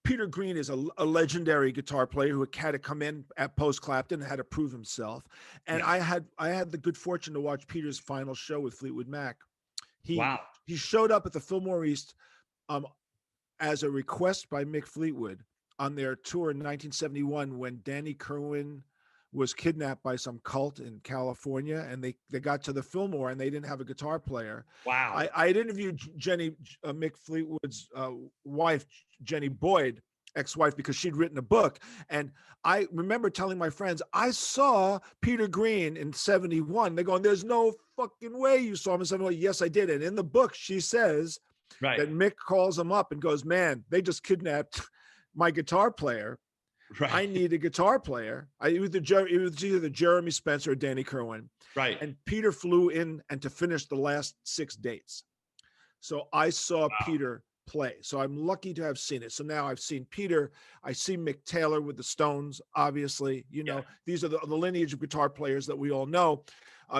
Peter Green is a legendary guitar player who had to come in at post Clapton and had to prove himself. And Yeah. I had the good fortune to watch Peter's final show with Fleetwood Mac. He Wow. he showed up at the Fillmore East um, as a request by Mick Fleetwood on their tour in 1971 when Danny Kerwin was kidnapped by some cult in California, and they got to the Fillmore and they didn't have a guitar player. Wow. I had interviewed Mick Fleetwood's wife, Jenny Boyd, ex-wife, because she'd written a book. And I remember telling my friends, I saw Peter Green in 71. They're going, there's no fucking way you saw him in 71. Yes, I did. And in the book, she says Right. that Mick calls him up and goes, man, they just kidnapped my guitar player. Right. I need a guitar player. It was either Jeremy Spencer or Danny Kerwin. Right. And Peter flew in and to finish the last 6 dates. So I saw Peter play. So I'm lucky to have seen it. So now I've seen Peter. I see Mick Taylor with the Stones, obviously. You know, these are the lineage of guitar players that we all know.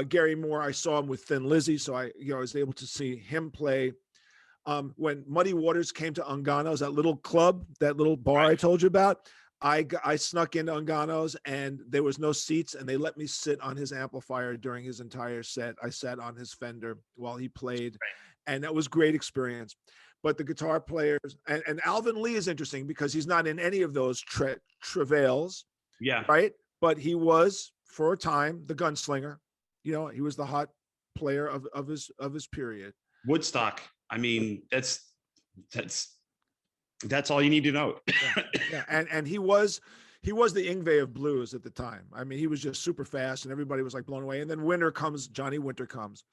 Gary Moore, I saw him with Thin Lizzy. So I was able to see him play. When Muddy Waters came to Ungano's, that little club, that little bar I told you about, I snuck into Ungano's and there was no seats and they let me sit on his amplifier during his entire set. I sat on his Fender while he played, and that was great experience. But the guitar players, and Alvin Lee is interesting because he's not in any of those travails. Yeah. Right. But he was, for a time, the gunslinger. You know, he was the hot player of his period. Woodstock. I mean, that's all you need to know. Yeah. And he was the Yngwie of blues at the time. I mean, he was just super fast and everybody was like blown away. And then Johnny Winter comes.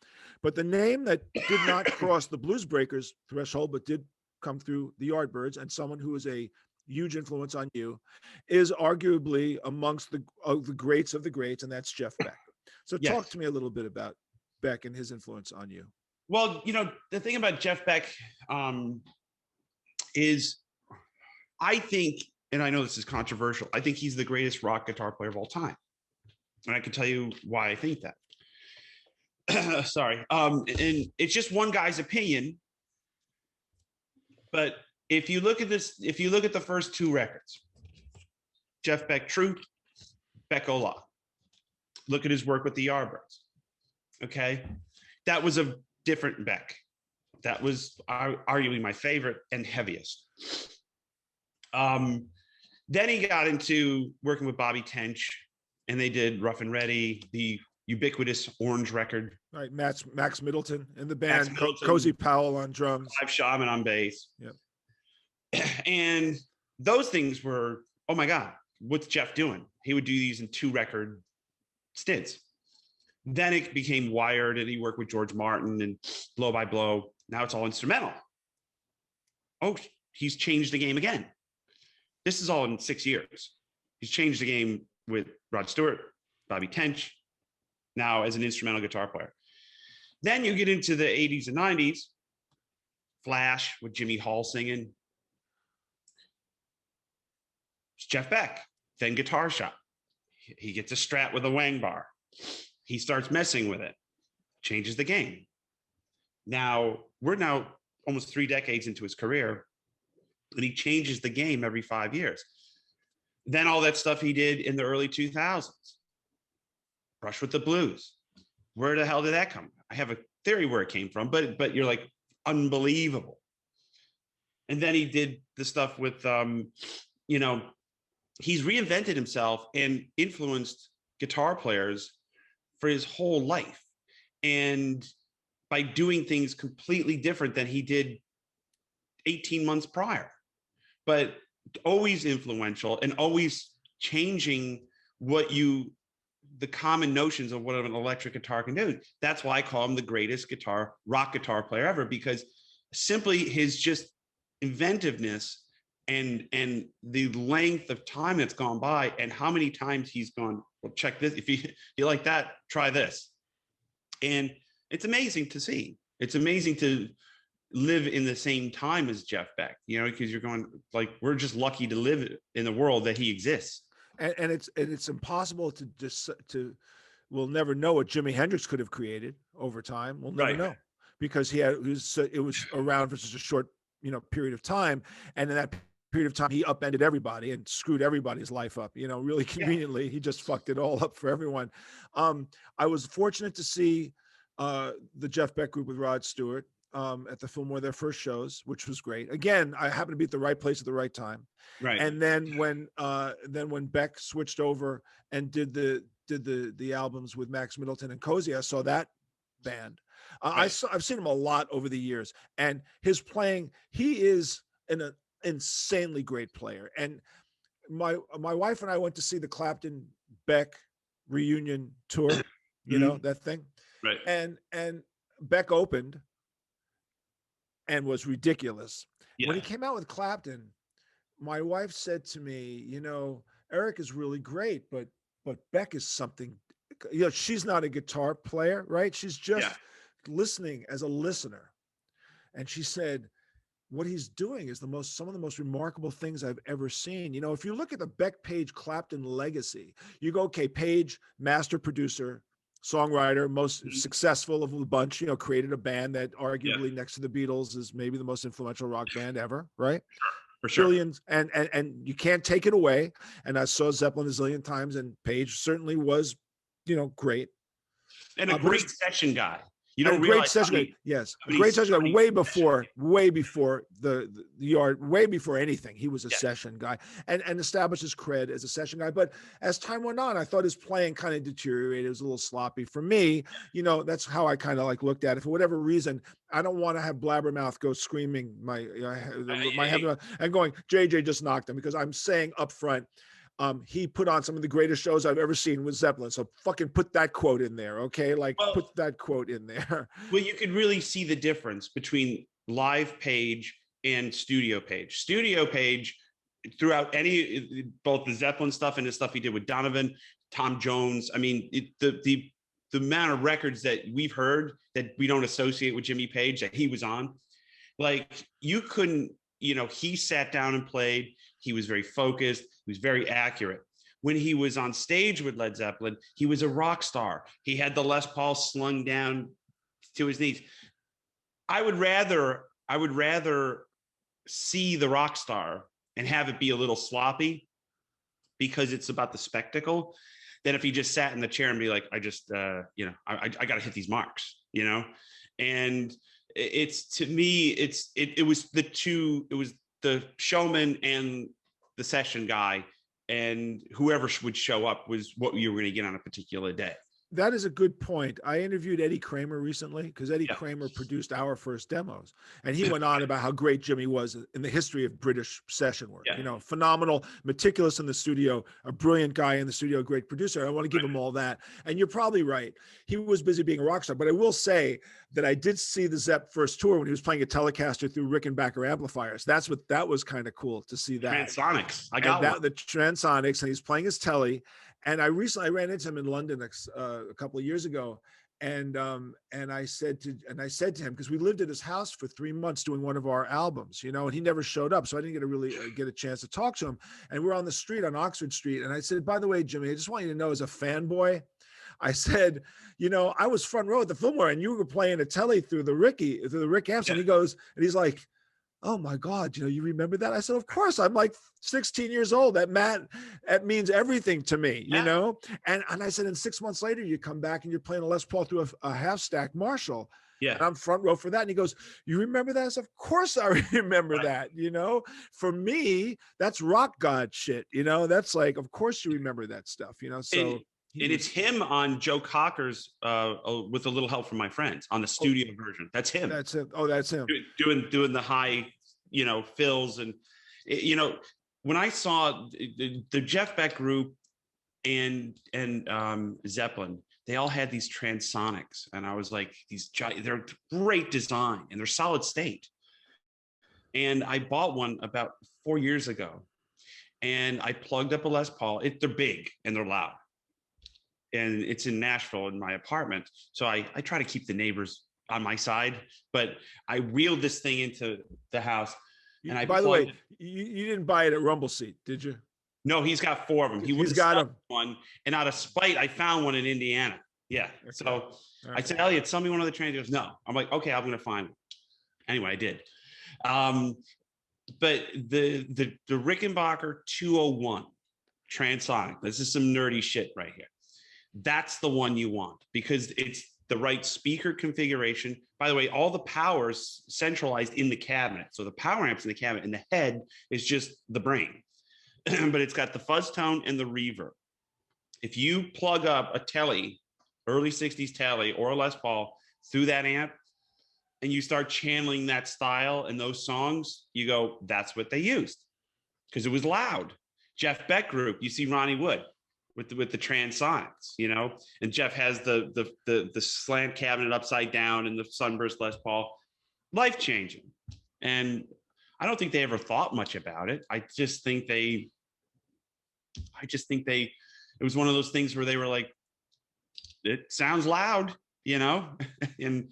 But the name that did not cross the Blues Breakers threshold, but did come through the Yardbirds, and someone who is a huge influence on you, is arguably amongst the greats of the greats, and that's Jeff Beck. So talk to me a little bit about Beck and his influence on you. Well, the thing about Jeff Beck is, I think, and I know this is controversial, I think he's the greatest rock guitar player of all time. And I can tell you why I think that. Sorry. And it's just one guy's opinion. But if you look at the first 2 records, Jeff Beck True, Beck Ola, look at his work with the Yardbirds. Okay. That was a different Beck. That was arguably my favorite and heaviest. Then he got into working with Bobby Tench, and they did Rough and Ready, the ubiquitous Orange record. Right, Max Middleton in the band, Cozy Powell on drums, Clive Shaman on bass. Yep. And those things were, oh my God, what's Jeff doing? He would do these in 2 record stints. Then it became Wired, and he worked with George Martin and Blow by Blow. Now it's all instrumental. Oh, he's changed the game again. This is all in 6 years. He's changed the game with Rod Stewart, Bobby Tench, now as an instrumental guitar player. Then you get into the 80s and 90s, Flash with Jimmy Hall singing. It's Jeff Beck, then Guitar Shop. He gets a Strat with a Wang bar. He starts messing with it, changes the game. Now, we're almost 3 decades into his career, and he changes the game every 5 years. Then all that stuff he did in the early 2000s, Brush with the Blues. Where the hell did that come? I have a theory where it came from, but you're like, unbelievable. And then he did the stuff with, he's reinvented himself and influenced guitar players for his whole life. And by doing things completely different than he did 18 months prior, but always influential and always changing the common notions of what an electric guitar can do. That's why I call him the greatest rock guitar player ever, because simply his just inventiveness and the length of time that's gone by, and how many times he's gone, well, check this. If you like that, try this. And it's amazing to see. It's amazing to live in the same time as Jeff Beck, because you're going, like, we're just lucky to live in the world that he exists. And it's impossible to we'll never know what Jimi Hendrix could have created over time. We'll never know, because it was around for such a short period of time, and in that period of time, he upended everybody and screwed everybody's life up, you know, really conveniently. He just fucked it all up for everyone. I was fortunate to see the Jeff Beck group with Rod Stewart at the Fillmore, their first shows, which was great. Again, I happened to be at the right place at the right time. Right. And then when Beck switched over and did the albums with Max Middleton and Cozy, I saw that band. I've seen him a lot over the years, and his playing, he is an insanely great player. And my wife and I went to see the Clapton Beck reunion tour, you know, that thing. Right. And Beck opened and was ridiculous. Yeah. When he came out with Clapton, my wife said to me, you know, Eric is really great, but Beck is something, you know, she's not a guitar player, right? She's just listening as a listener. And she said, what he's doing is some of the most remarkable things I've ever seen. You know, if you look at the Beck, Page, Clapton legacy, you go, okay, Page, master producer, songwriter, most successful of the bunch, you know, created a band that arguably next to the Beatles is maybe the most influential rock band ever, right? For sure. Billions, and you can't take it away. And I saw Zeppelin a zillion times, and Page certainly was, you know, great. And a great session guy. You don't realize great session guy. Yes, great session guy. Way before the yard, way before anything. He was a session guy, and established his cred as a session guy. But as time went on, I thought his playing kind of deteriorated. It was a little sloppy for me. You know, that's how I kind of like looked at it. For whatever reason, I don't want to have Blabbermouth go screaming my head and going, JJ just knocked him, because I'm saying up front, he put on some of the greatest shows I've ever seen with Zeppelin. So fucking put that quote in there, okay? Like, put that quote in there. Well, you could really see the difference between live Page and studio Page. Studio Page, throughout both the Zeppelin stuff and the stuff he did with Donovan, Tom Jones. I mean, the amount of records that we've heard that we don't associate with Jimmy Page that he was on, like, you couldn't, you know, he sat down and played. He was very focused. He was very accurate. When he was on stage with Led Zeppelin, he was a rock star. He had the Les Paul slung down to his knees. I would rather see the rock star and have it be a little sloppy, because it's about the spectacle, than if he just sat in the chair and be like, I got to hit these marks, you know? And to me, it was the showman and the session guy, and whoever would show up was what you were going to get on a particular day. That is a good point. I interviewed Eddie Kramer recently, because Eddie Kramer produced our first demos, and he went on about how great Jimmy was in the history of British session work. You know, phenomenal, meticulous in the studio, a brilliant guy in the studio, great producer. I want to give him all that. And you're probably right. He was busy being a rock star, but I will say that I did see the Zepp first tour when he was playing a Telecaster through Rickenbacker amplifiers. That was kind of cool to see that. Transonics. The Transonics, and he's playing his Tele. And I ran into him in London a couple of years ago, and I said to him, because we lived at his house for 3 months doing one of our albums, you know, and he never showed up, so I didn't get a chance to talk to him. And we're on the street on Oxford Street, and I said, by the way, Jimmy, I just want you to know, as a fanboy, I said, you know, I was front row at the Fillmore, and you were playing a Tele through the Rick amps, and he's like, oh my God, you know, you remember that? I said, of course, I'm like 16 years old. That means everything to me, you know? And I said, and 6 months later, you come back and you're playing a Les Paul through a half stack Marshall. Yeah. And I'm front row for that. And he goes, you remember that? I said, of course I remember that, you know? For me, that's rock god shit, you know? That's like, of course you remember that stuff, you know? So. And it's him on Joe Cocker's with a little help from my friends on the studio version. That's him. That's it. Oh, that's him. Doing the high, you know, fills. And, you know, when I saw the Jeff Beck group and Zeppelin, they all had these Transonics. And I was like, they're great design and they're solid state. And I bought one about 4 years ago, and I plugged up a Les Paul. They're big and they're loud. And it's in Nashville in my apartment. So I try to keep the neighbors on my side, but I wheeled this thing into the house. And by the way, you didn't buy it at Rumble Seat, did you? No, he's got 4 of them. He's got them. One, and out of spite, I found one in Indiana. Yeah. Okay. So I said, Elliot, sell me one of the trains. He goes, no. I'm like, okay, I'm going to find one. Anyway, I did. but the Rickenbacker 201 transonic, this is some nerdy shit right here. That's the one you want because it's the right speaker configuration. By the way, all the power's centralized in the cabinet. So the power amp's in the cabinet and the head is just the brain, but it's got the fuzz tone and the reverb. If you plug up a Tele, early 60s Tele or a Les Paul through that amp and you start channeling that style and those songs, you go, that's what they used because it was loud. Jeff Beck group, you see Ronnie Wood with the transonics, you know, and Jeff has the slant cabinet upside down and the Sunburst Les Paul, life changing. And I don't think they ever thought much about it. I just think it was one of those things where they were like, it sounds loud, you know, and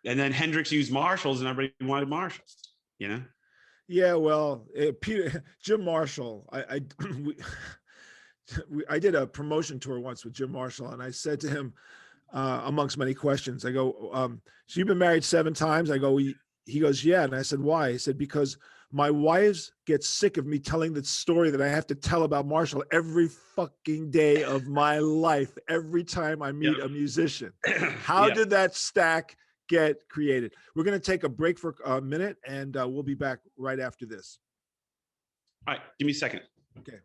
then Hendrix used Marshalls and everybody wanted Marshalls, you know? Yeah, well, Jim Marshall, I did a promotion tour once with Jim Marshall, and I said to him, amongst many questions, I go, so you've been married 7 times? I go, he goes, yeah. And I said, why? He said, because my wives get sick of me telling the story that I have to tell about Marshall every fucking day of my life, every time I meet a musician. How did that stack get created? We're going to take a break for a minute, and we'll be back right after this. All right, give me a second. Okay.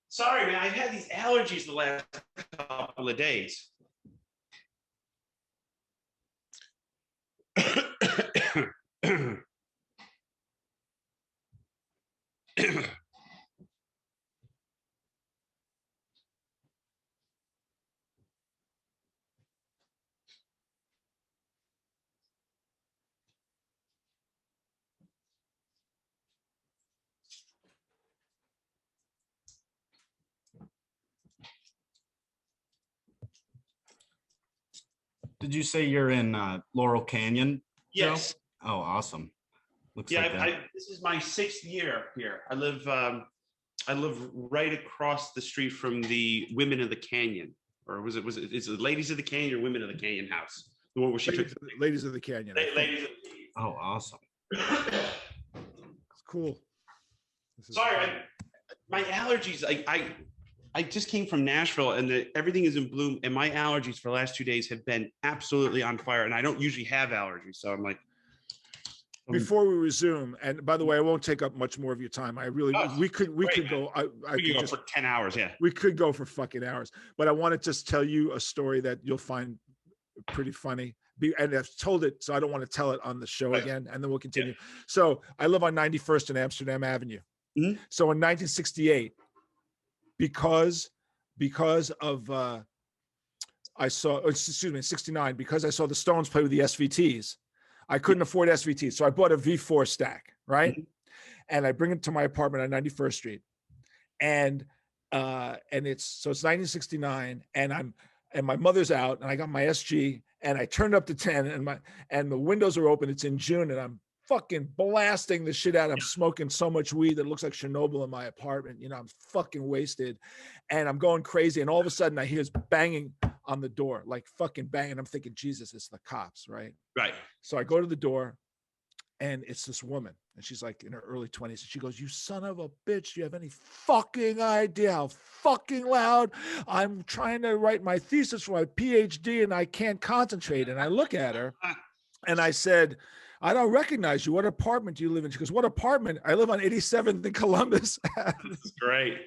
Sorry, man, I've had these allergies the last couple of days. Did you say you're in Laurel Canyon? Yes. Joe? Oh, awesome. Looks Yeah, like this is my 6th year here. I live right across the street from the Women of the Canyon, or is it Ladies of the Canyon or Women of the Canyon house? The one where she took Ladies of the Canyon. Ladies of the Canyon. Oh, awesome. It's cool. Sorry, my allergies. I just came from Nashville, and everything is in bloom, and my allergies for the last 2 days have been absolutely on fire. And I don't usually have allergies, so I'm like. Before we resume, and by the way, I won't take up much more of your time. We could go. I could go for 10 hours. Yeah, we could go for fucking hours. But I want to just tell you a story that you'll find pretty funny. And I've told it, so I don't want to tell it on the show again. And then we'll continue. Yeah. So I live on 91st and Amsterdam Avenue. Mm-hmm. So in 1968. Because of I saw, excuse me, 69, because I saw the Stones play with the SVTs, I couldn't afford SVTs. So I bought a V4 stack, right? Mm-hmm. And I bring it to my apartment on 91st Street. And it's 1969, and my mother's out, and I got my SG, and I turned up to 10, and the windows are open. It's in June, and I'm fucking blasting the shit out. I'm smoking so much weed that it looks like Chernobyl in my apartment. You know, I'm fucking wasted, and I'm going crazy. And all of a sudden I hear banging on the door, like fucking banging. I'm thinking, Jesus, it's the cops, right? Right. So I go to the door, and it's this woman, and she's like in her early 20s. And she goes, "You son of a bitch, do you have any fucking idea how fucking loud? I'm trying to write my thesis for my PhD, and I can't concentrate." And I look at her, and I said, "I don't recognize you. What apartment do you live in?" She goes, "What apartment? I live on 87th in Columbus." That's great.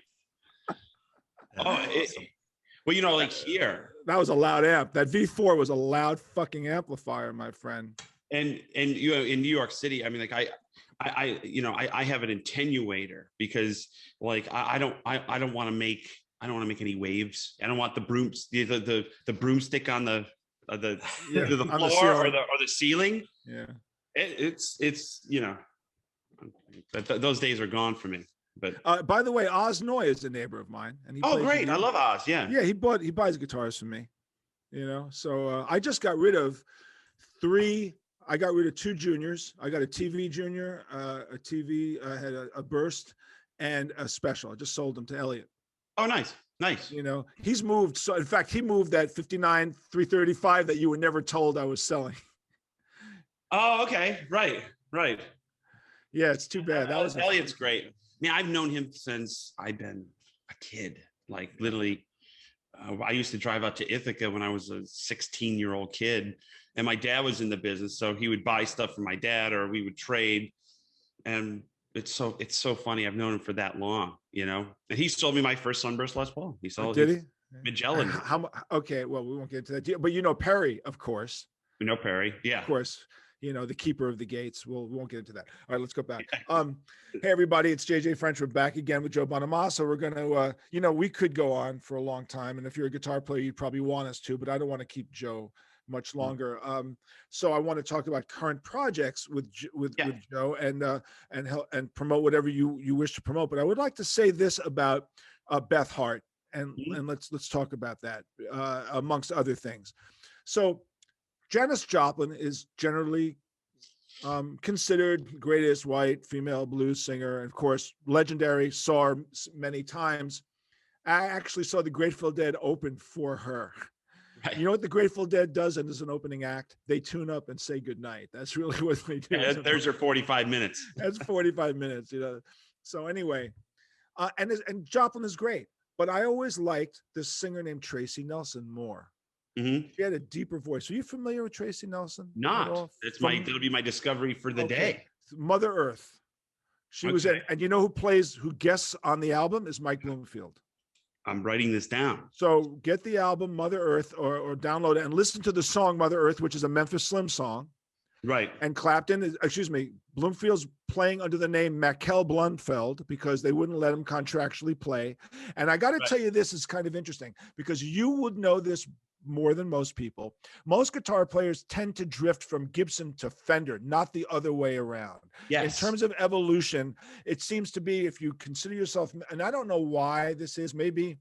Well, you know, like here. That was a loud amp. That V4 was a loud fucking amplifier, my friend. And you know, in New York City, I mean, like I have an attenuator because like I don't want to make any waves. I don't want the broomstick on the floor or the ceiling. Yeah. It's you know, those days are gone for me. But by the way, Oz Noy is a neighbor of mine, and he great! I love Oz. Yeah, he buys guitars from me. you know. So I just got rid of 3. I got rid of 2 juniors. I got a TV junior, a TV, had a burst, and a special. I just sold them to Elliot. Oh, nice. Nice. You know, he's moved. So in fact, he moved that 59 335 that you were never told I was selling. Oh, okay. Right. Right. Yeah, it's too bad. That was Elliot's great. Man, I've known him since I've been a kid. Like literally, I used to drive out to Ithaca when I was a 16-year-old kid, and my dad was in the business, so he would buy stuff for my dad, or we would trade. And it's so funny. I've known him for that long, you know. And he sold me my first Sunburst Les Paul. He sold. Did he? Magellan. Okay, well, we won't get into that deal, but you know Perry, of course. We know Perry, yeah, of course. You know, the keeper of the gates. We won't get into that. All right, let's go back. Hey everybody, it's JJ French. We're back again with Joe Bonamassa. We're gonna, you know, we could go on for a long time, and if you're a guitar player, you'd probably want us to, but I don't want to keep Joe much longer. So I want to talk about current projects with Joe and promote whatever you wish to promote. But I would like to say this about Beth Hart, and let's talk about that amongst other things. So Janis Joplin is generally considered greatest white female blues singer, and of course legendary. Saw her many times. I actually saw the Grateful Dead open for her. Right. You know what the Grateful Dead does and as an opening act? They tune up and say goodnight. That's really what they do. Yeah, there's your 45 minutes. That's 45 minutes, you know. So anyway, and Joplin is great, but I always liked this singer named Tracy Nelson more. Mm-hmm. She had a deeper voice. Are you familiar with Tracy Nelson? Not. That'll be my discovery for the day. Mother Earth. She was in, and you know who guests on the album is Mike Bloomfield. I'm writing this down. So get the album Mother Earth or download it and listen to the song Mother Earth, which is a Memphis Slim song. Right. And Bloomfield's playing under the name Mackel Blundfeld because they wouldn't let him contractually play. And I got to tell you, this is kind of interesting because you would know this more than most people. Most guitar players tend to drift from Gibson to Fender, not the other way around. Yes. In terms of evolution, it seems to be, if you consider yourself, and I don't know why this is, maybe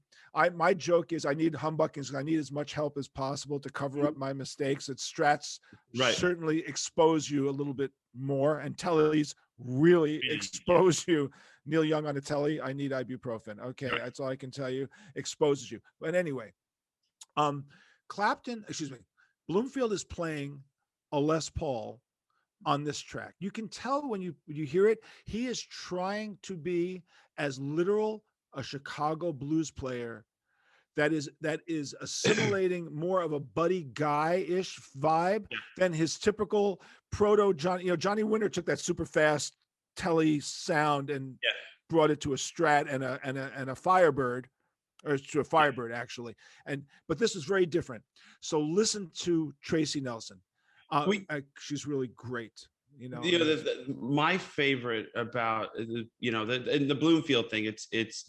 my joke is I need humbuckings. I need as much help as possible to cover up my mistakes. That Strats certainly expose you a little bit more, and Tellys really expose you. Neil Young on a Telly, I need ibuprofen. Okay, that's all I can tell you. Exposes you. But anyway, Bloomfield is playing a Les Paul on this track. You can tell when you hear it, he is trying to be as literal a Chicago blues player that is assimilating more of a Buddy Guy-ish vibe than his typical proto Johnny. You know, Johnny Winter took that super fast telly sound and brought it to a Strat and a Firebird. Or to a Firebird, actually. But this is very different. So listen to Tracy Nelson. She's really great. You know, my favorite about the Bloomfield thing. It's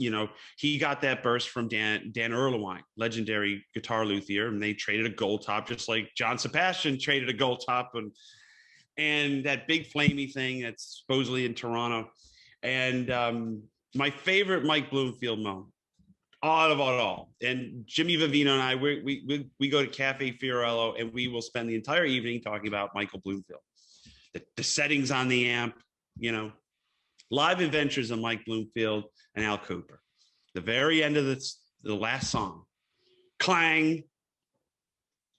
he got that burst from Dan Erlewine, legendary guitar luthier, and they traded a gold top just like John Sebastian traded a gold top, and that big flamey thing that's supposedly in Toronto. And my favorite Mike Bloomfield moment. Out of all, and Jimmy Vivino and I, we go to Cafe Fiorello, and we will spend the entire evening talking about Michael Bloomfield, the settings on the amp, live adventures of Mike Bloomfield and Al Cooper. The very end of the last song, clang,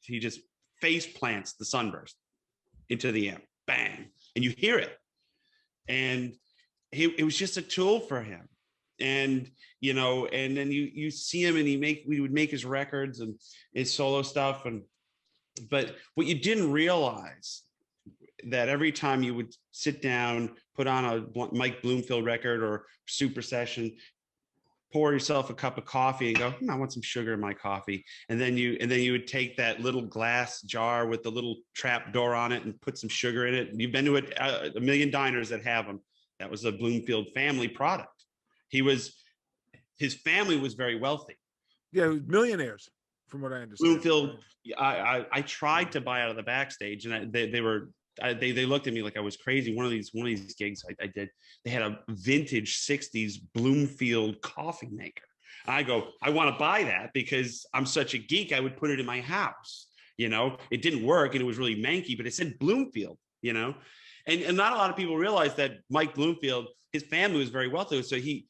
he just face plants the Sunburst into the amp, bang, and you hear it, and it was just a tool for him. And and then you see him, and we would make his records and his solo stuff, but what you didn't realize that every time you would sit down, put on a Mike Bloomfield record or Super Session, pour yourself a cup of coffee and go, I want some sugar in my coffee, and then you would take that little glass jar with the little trap door on it and put some sugar in it. You've been to a million diners that have them. That was a Bloomfield family product. His family was very wealthy. Yeah, millionaires, from what I understand. Bloomfield, I tried to buy out of the backstage, and they looked at me like I was crazy. One of these gigs I did, they had a vintage 60s Bloomfield coffee maker. I go, I want to buy that because I'm such a geek. I would put it in my house. You know, it didn't work and it was really manky, but it said Bloomfield, you know, and not a lot of people realize that Mike Bloomfield, his family was very wealthy. So he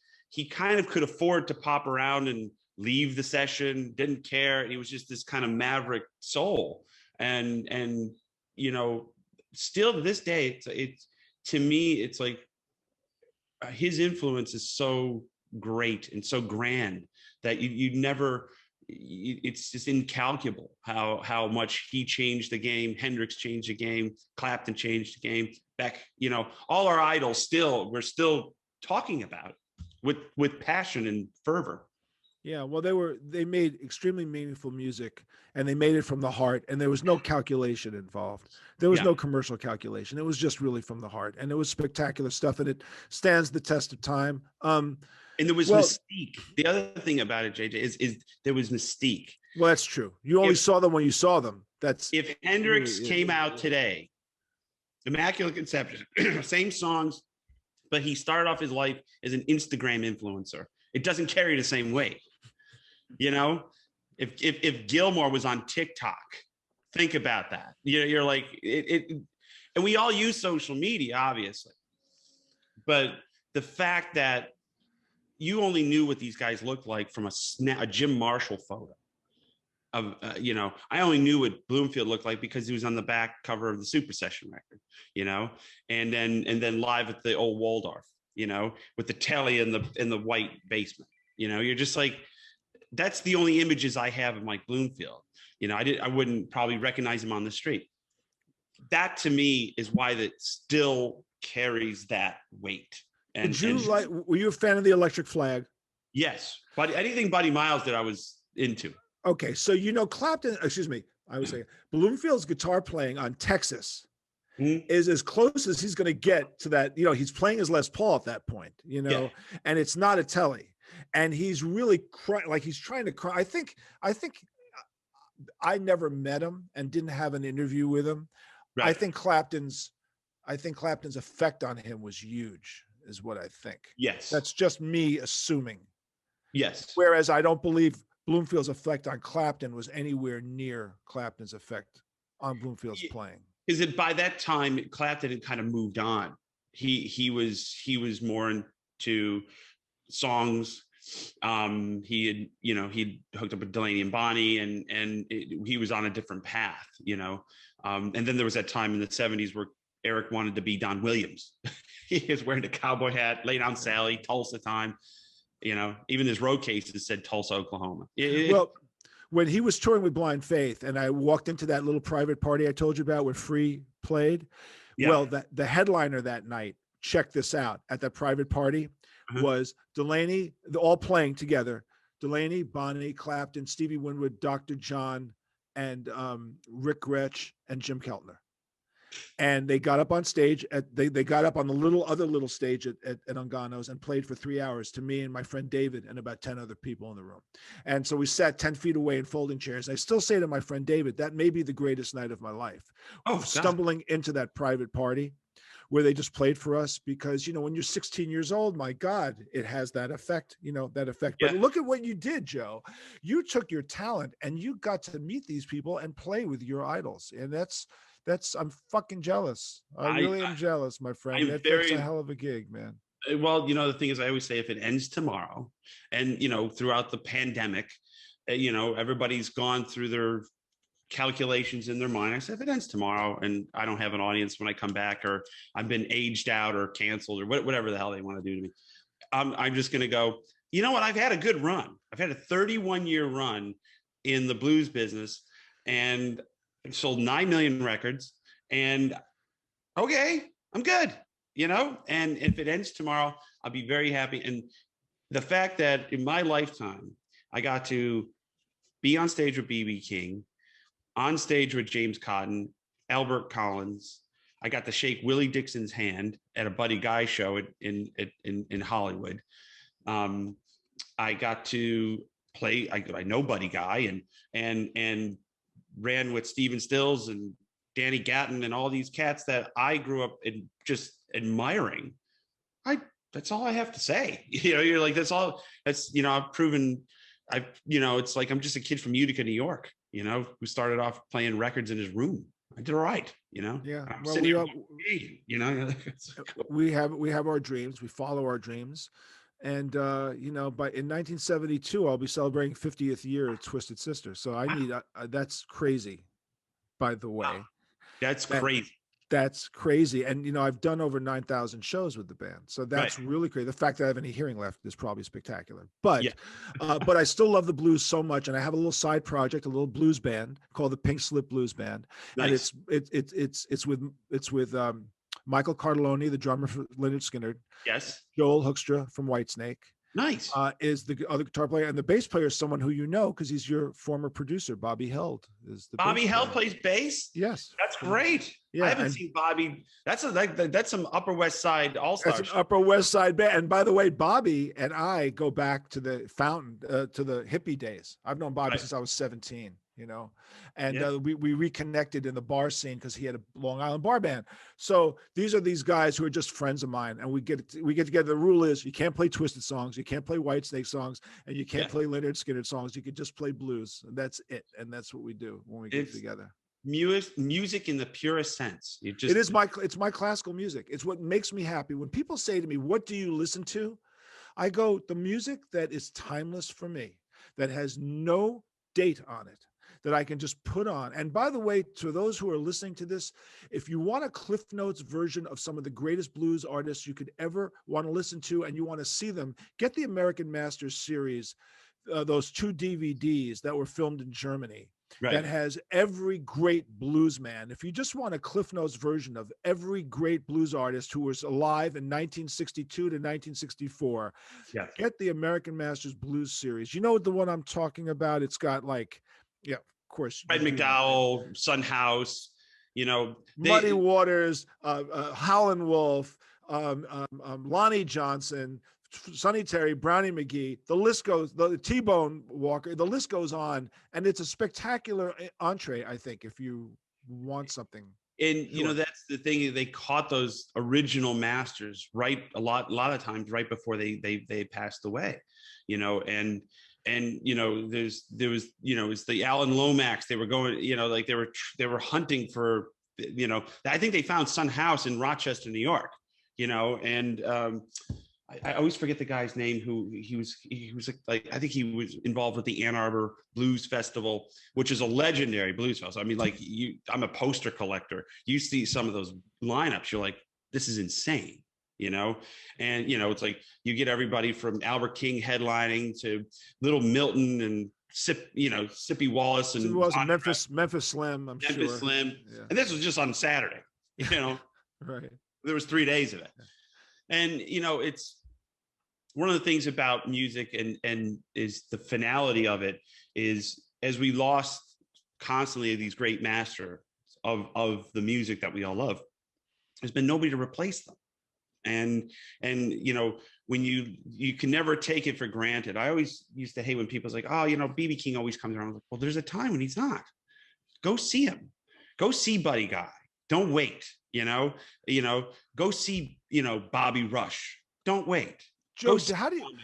kind of could afford to pop around and leave the session, didn't care. He was just this kind of maverick soul. And, you know, still to this day, it's to me, it's like his influence is so great and so grand that you never, it's just incalculable how much he changed the game. Hendrix changed the game. Clapton changed the game. Beck, you know, all our idols we're still talking about with passion and fervor. Yeah, well, they made extremely meaningful music, and they made it from the heart, and there was no calculation involved. There was no commercial calculation. It was just really from the heart, and it was spectacular stuff, and it stands the test of time. And there was mystique. The other thing about it, JJ, is there was mystique. Well, that's true. You only saw them when you saw them. That's if Hendrix came out today, Immaculate Conception, same songs, but he started off his life as an Instagram influencer. It doesn't carry the same weight. You know, if Gilmore was on TikTok, think about that. You're like it, and we all use social media, obviously, but the fact that you only knew what these guys looked like from a Jim Marshall photo of, you know, I only knew what Bloomfield looked like because he was on the back cover of the Super Session record, you know, and then live at the old Waldorf, you know, with the telly in the white basement, you know, you're just like, that's the only images I have of Mike Bloomfield. You know, I wouldn't probably recognize him on the street. That to me is why that still carries that weight. And, were you a fan of the Electric Flag? Yes, but anything Buddy Miles that I was into. Okay, so you know Clapton, excuse me, I was saying Bloomfield's guitar playing on Texas is as close as he's going to get to that. You know, he's playing his Les Paul at that point, you know, and it's not a telly, and he's really crying, like he's trying to cry. I think I never met him and didn't have an interview with him. Right. I think Clapton's effect on him was huge, is what I think. Yes. That's just me assuming. Yes. Whereas I don't believe Bloomfield's effect on Clapton was anywhere near Clapton's effect on Bloomfield's playing. Because by that time, Clapton had kind of moved on. He was more into songs. He'd hooked up with Delaney and Bonnie, and he was on a different path, you know. And then there was that time in the 70s where Eric wanted to be Don Williams. He was wearing a cowboy hat, Lay Down Sally, Tulsa Time. You know, even his road cases said Tulsa, Oklahoma. Well, when he was touring with Blind Faith, and I walked into that little private party I told you about where Free played, well, the headliner that night, check this out, at that private party was Delaney, all playing together. Delaney, Bonnie, Clapton, Stevie Winwood, Dr. John, and Rick Gretsch, and Jim Keltner. And they got up on stage they got up on the other little stage at Ungano's and played for 3 hours to me and my friend David and about 10 other people in the room. And so we sat 10 feet away in folding chairs. I still say to my friend David, that may be the greatest night of my life. Stumbling into that private party where they just played for us, because, you know, when you're 16 years old, my God, it has that effect, you know, that effect. But look at what you did, Joe. You took your talent and you got to meet these people and play with your idols. And I'm fucking jealous. I really am jealous, my friend. That's a hell of a gig, man. Well, you know, the thing is, I always say if it ends tomorrow, and, you know, throughout the pandemic, you know, everybody's gone through their calculations in their mind. I said, if it ends tomorrow and I don't have an audience when I come back, or I've been aged out or canceled or whatever the hell they want to do to me, I'm just going to go, you know what? I've had a good run. I've had a 31-year run in the blues business, and I've sold 9 million records, and okay, I'm good, you know, and if it ends tomorrow, I'll be very happy. And the fact that in my lifetime, I got to be on stage with B.B. King, on stage with James Cotton, Albert Collins. I got to shake Willie Dixon's hand at a Buddy Guy show in Hollywood. I got to play, I know Buddy Guy and ran with Stephen Stills and Danny Gatton and all these cats that I grew up in just admiring. I that's all I have to say. You're like, that's all. That's, I've proven. It's like I'm just a kid from Utica, New York. Who started off playing records in his room. I did all right. Yeah. I'm Well, sitting we have our dreams. We follow our dreams. And but in 1972, I'll be celebrating 50th year of Twisted Sister. So I need that's crazy, by the way. Wow. That's crazy. That's crazy. And I've done over 9,000 shows with the band. So that's really crazy. The fact that I have any hearing left is probably spectacular. But but I still love the blues so much. And I have a little side project, a little blues band called the Pink Slip Blues Band. Nice. And it's with Michael Cardelloni, the drummer for Lineage Skinner. Yes. Joel Hoekstra from Whitesnake. Nice. Is the other guitar player, and the bass player is someone who because he's your former producer, Bobby Held. Bobby Held plays bass? Yes. That's great. Yeah, I haven't seen Bobby. That's some Upper West Side all-stars. That's an Upper West Side band. And by the way, Bobby and I go back to the Fountain, to the hippie days. I've known Bobby since I was 17. And we reconnected in the bar scene because he had a Long Island bar band. So these are these guys who are just friends of mine, and we get together. The rule is you can't play Twisted songs, you can't play Whitesnake songs, and you can't play Leonard Skinner songs. You can just play blues, and that's it. And that's what we do when we get together. Music in the purest sense. It's my classical music. It's what makes me happy. When people say to me, "What do you listen to?" I go, the music that is timeless for me, that has no date on it, that I can just put on. And by the way, to those who are listening to this, if you want a Cliff Notes version of some of the greatest blues artists you could ever want to listen to, and you want to see them, get the American Masters series, those 2 DVDs that were filmed in Germany. Right. That has every great blues man. If you just want a Cliff Notes version of every great blues artist who was alive in 1962 to 1964, get the American Masters Blues series. You know the one I'm talking about? It's got of course. Fred McDowell, Son House, Muddy Waters, Howlin' Wolf, Lonnie Johnson, Sonny Terry, Brownie McGee, the list goes, the T-Bone Walker, the list goes on, and it's a spectacular entree, I think, if you want something. And that's the thing, they caught those original masters right a lot of times right before they passed away, and there was it's the Alan Lomax, they were going, they were hunting for, I think they found Son House in Rochester, New York, and I always forget the guy's name who he was like I think he was involved with the Ann Arbor Blues Festival, which is a legendary blues festival. I mean, like I'm a poster collector. You see some of those lineups, you're like, this is insane, and it's like you get everybody from Albert King headlining to Little Milton and Sippy Wallace and Memphis Slim, I'm sure. Memphis Slim. Yeah. And this was just on Saturday, Right. There was 3 days of it. And, it's one of the things about music and is the finality of it is, as we lost constantly these great masters of the music that we all love, there's been nobody to replace them. And when you can never take it for granted. I always used to hate when people's like, oh, B.B. King always comes around. I was like, well, there's a time when he's not. Go see him. Go see Buddy Guy. Don't wait. Go see, Bobby Rush. Don't wait. Joe,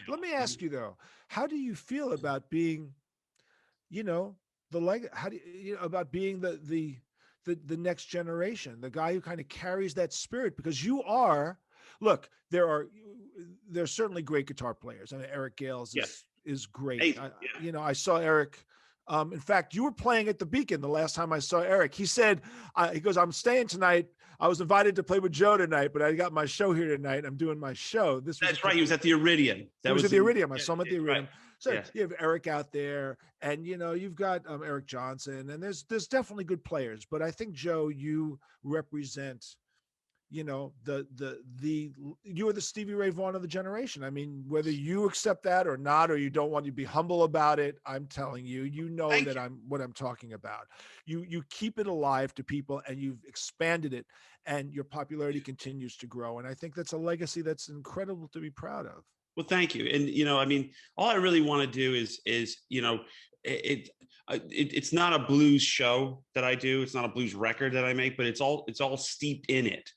let me ask you though, how do you feel about being, about being the next generation, the guy who kind of carries that spirit? Because there's certainly great guitar players. I mean, Eric Gales is great. I saw Eric. In fact, you were playing at the Beacon the last time I saw Eric. He said, he goes, I'm staying tonight. I was invited to play with Joe tonight, but I got my show here tonight. I'm doing my show. That's right. He was at the Iridium. He was at the Iridium. I saw him at the Iridium. Right. So you have Eric out there, and you've got Eric Johnson, and there's definitely good players. But I think, Joe, you represent, you are the Stevie Ray Vaughan of the generation. I mean, whether you accept that or not, or you don't want to be humble about it, I'm telling you, what I'm talking about. You keep it alive to people, and you've expanded it, and your popularity continues to grow. And I think that's a legacy that's incredible to be proud of. Well, thank you. And, all I really want to do is it's not a blues show that I do. It's not a blues record that I make, but it's all steeped in it.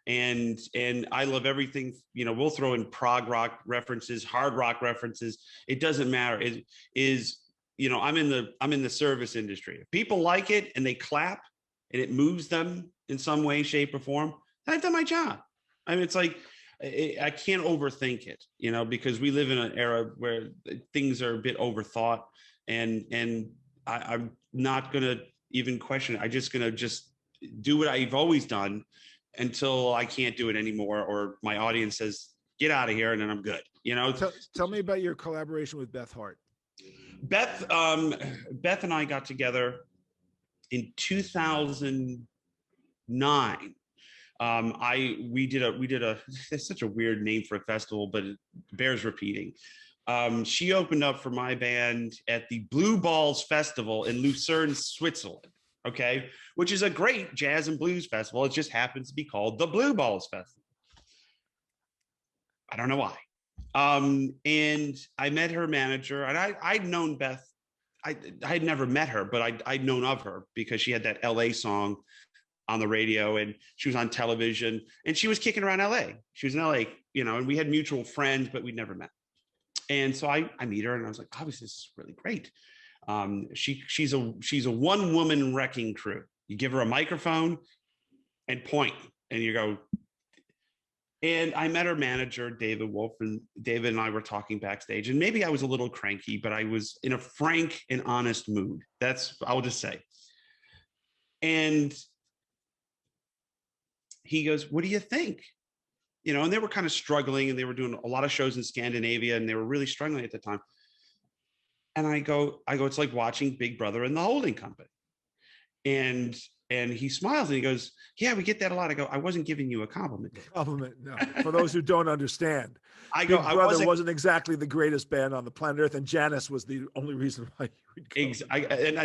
and I love everything. You know, we'll throw in prog rock references, hard rock references. It doesn't matter. It is, you know, I'm in the service industry. If people like it and they clap and it moves them in some way, shape, or form, then I've done my job. I mean, it's like, I can't overthink it, you know, because we live in an era where things are a bit overthought, and I'm not going to even question it. I'm just going to just do what I've always done until I can't do it anymore, or my audience says, get out of here, and then I'm good. You know, tell me about your collaboration with Beth Hart. Beth and I got together in 2009. We did a it's such a weird name for a festival, but it bears repeating. She opened up for my band at the Blue Balls Festival in Lucerne, Switzerland. Okay, which is a great jazz and blues festival. It just happens to be called the Blue Balls Festival. I don't know why. And I met her manager, and I'd known Beth. I'd never met her, but I'd known of her because she had that LA song on the radio, and she was on television, and she was kicking around LA. She was in LA, you know, and we had mutual friends, but we'd never met. And so I meet her, and I was like, oh, this is really great. She's a one-woman wrecking crew. You give her a microphone and point, and you go. And I met her manager, David Wolf, and David and I were talking backstage, and maybe I was a little cranky, but I was in a frank and honest mood. That's, I'll just say. And he goes, what do you think? You know, and they were kind of struggling, and they were doing a lot of shows in Scandinavia, and they were really struggling at the time. And I go, it's like watching Big Brother and the Holding Company. And he smiles and he goes, yeah, we get that a lot. I go, I wasn't giving you a compliment. Compliment, no. For those who don't understand, I go, Big Brother wasn't exactly the greatest band on the planet Earth, and Janice was the only reason why you would go.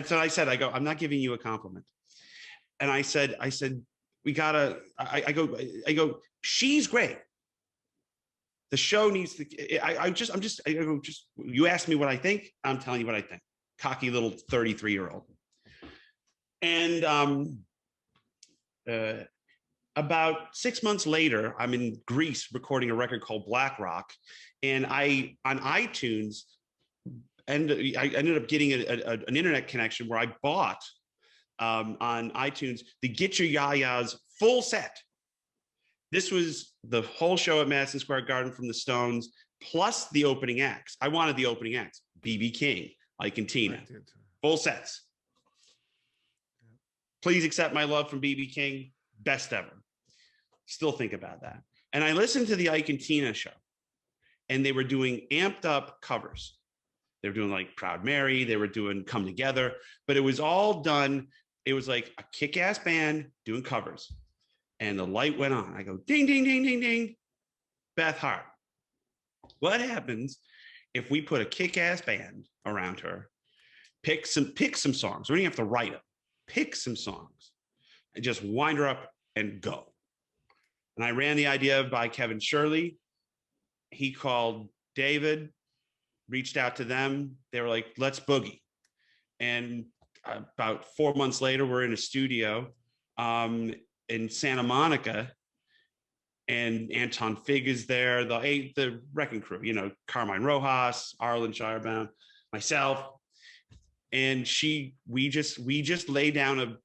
So I said, I'm not giving you a compliment. And I said, we gotta. I go. She's great. The show needs to. You asked me what I think. I'm telling you what I think. Cocky little 33-year-old. And about 6 months later, I'm in Greece recording a record called Black Rock, and I on iTunes, and I ended up getting an internet connection where I bought on iTunes the Get Your Yayas full set. This was the whole show at Madison Square Garden from the Stones, plus the opening acts. I wanted the opening acts: B.B. King, Ike and Tina, full sets. Please Accept My Love from B.B. King, best ever. Still think about that. And I listened to the Ike and Tina show, and they were doing amped up covers. They were doing like Proud Mary, they were doing Come Together, but it was all done. It was like a kick-ass band doing covers. And the light went on. I go, ding, ding, ding, ding, ding. Beth Hart. What happens if we put a kick-ass band around her, pick some songs? We don't have to write them. Pick some songs and just wind her up and go. And I ran the idea by Kevin Shirley. He called David, reached out to them. They were like, let's boogie. And about 4 months later, we're in a studio in Santa Monica, and Anton Fig is there, the wrecking crew, you know, Carmine Rojas, Arlen Shirebound, myself. And we just lay down a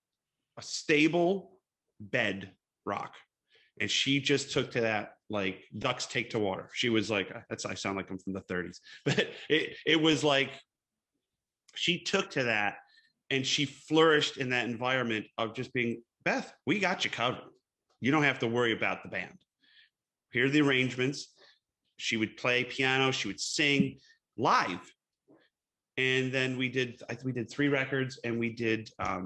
stable bed rock, and she just took to that like ducks take to water. She was like, I sound like I'm from the 30s, but it was like she took to that, and she flourished in that environment of just being, Beth, we got you covered. You don't have to worry about the band. Here are the arrangements. She would play piano, she would sing live. And then we did 3 records, and we did a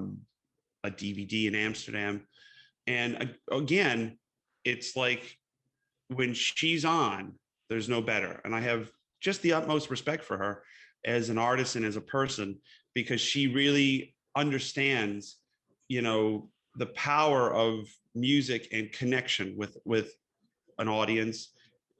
DVD in Amsterdam. And again, it's like when she's on, there's no better. And I have just the utmost respect for her as an artist and as a person, because she really understands, you know, the power of music and connection with an audience,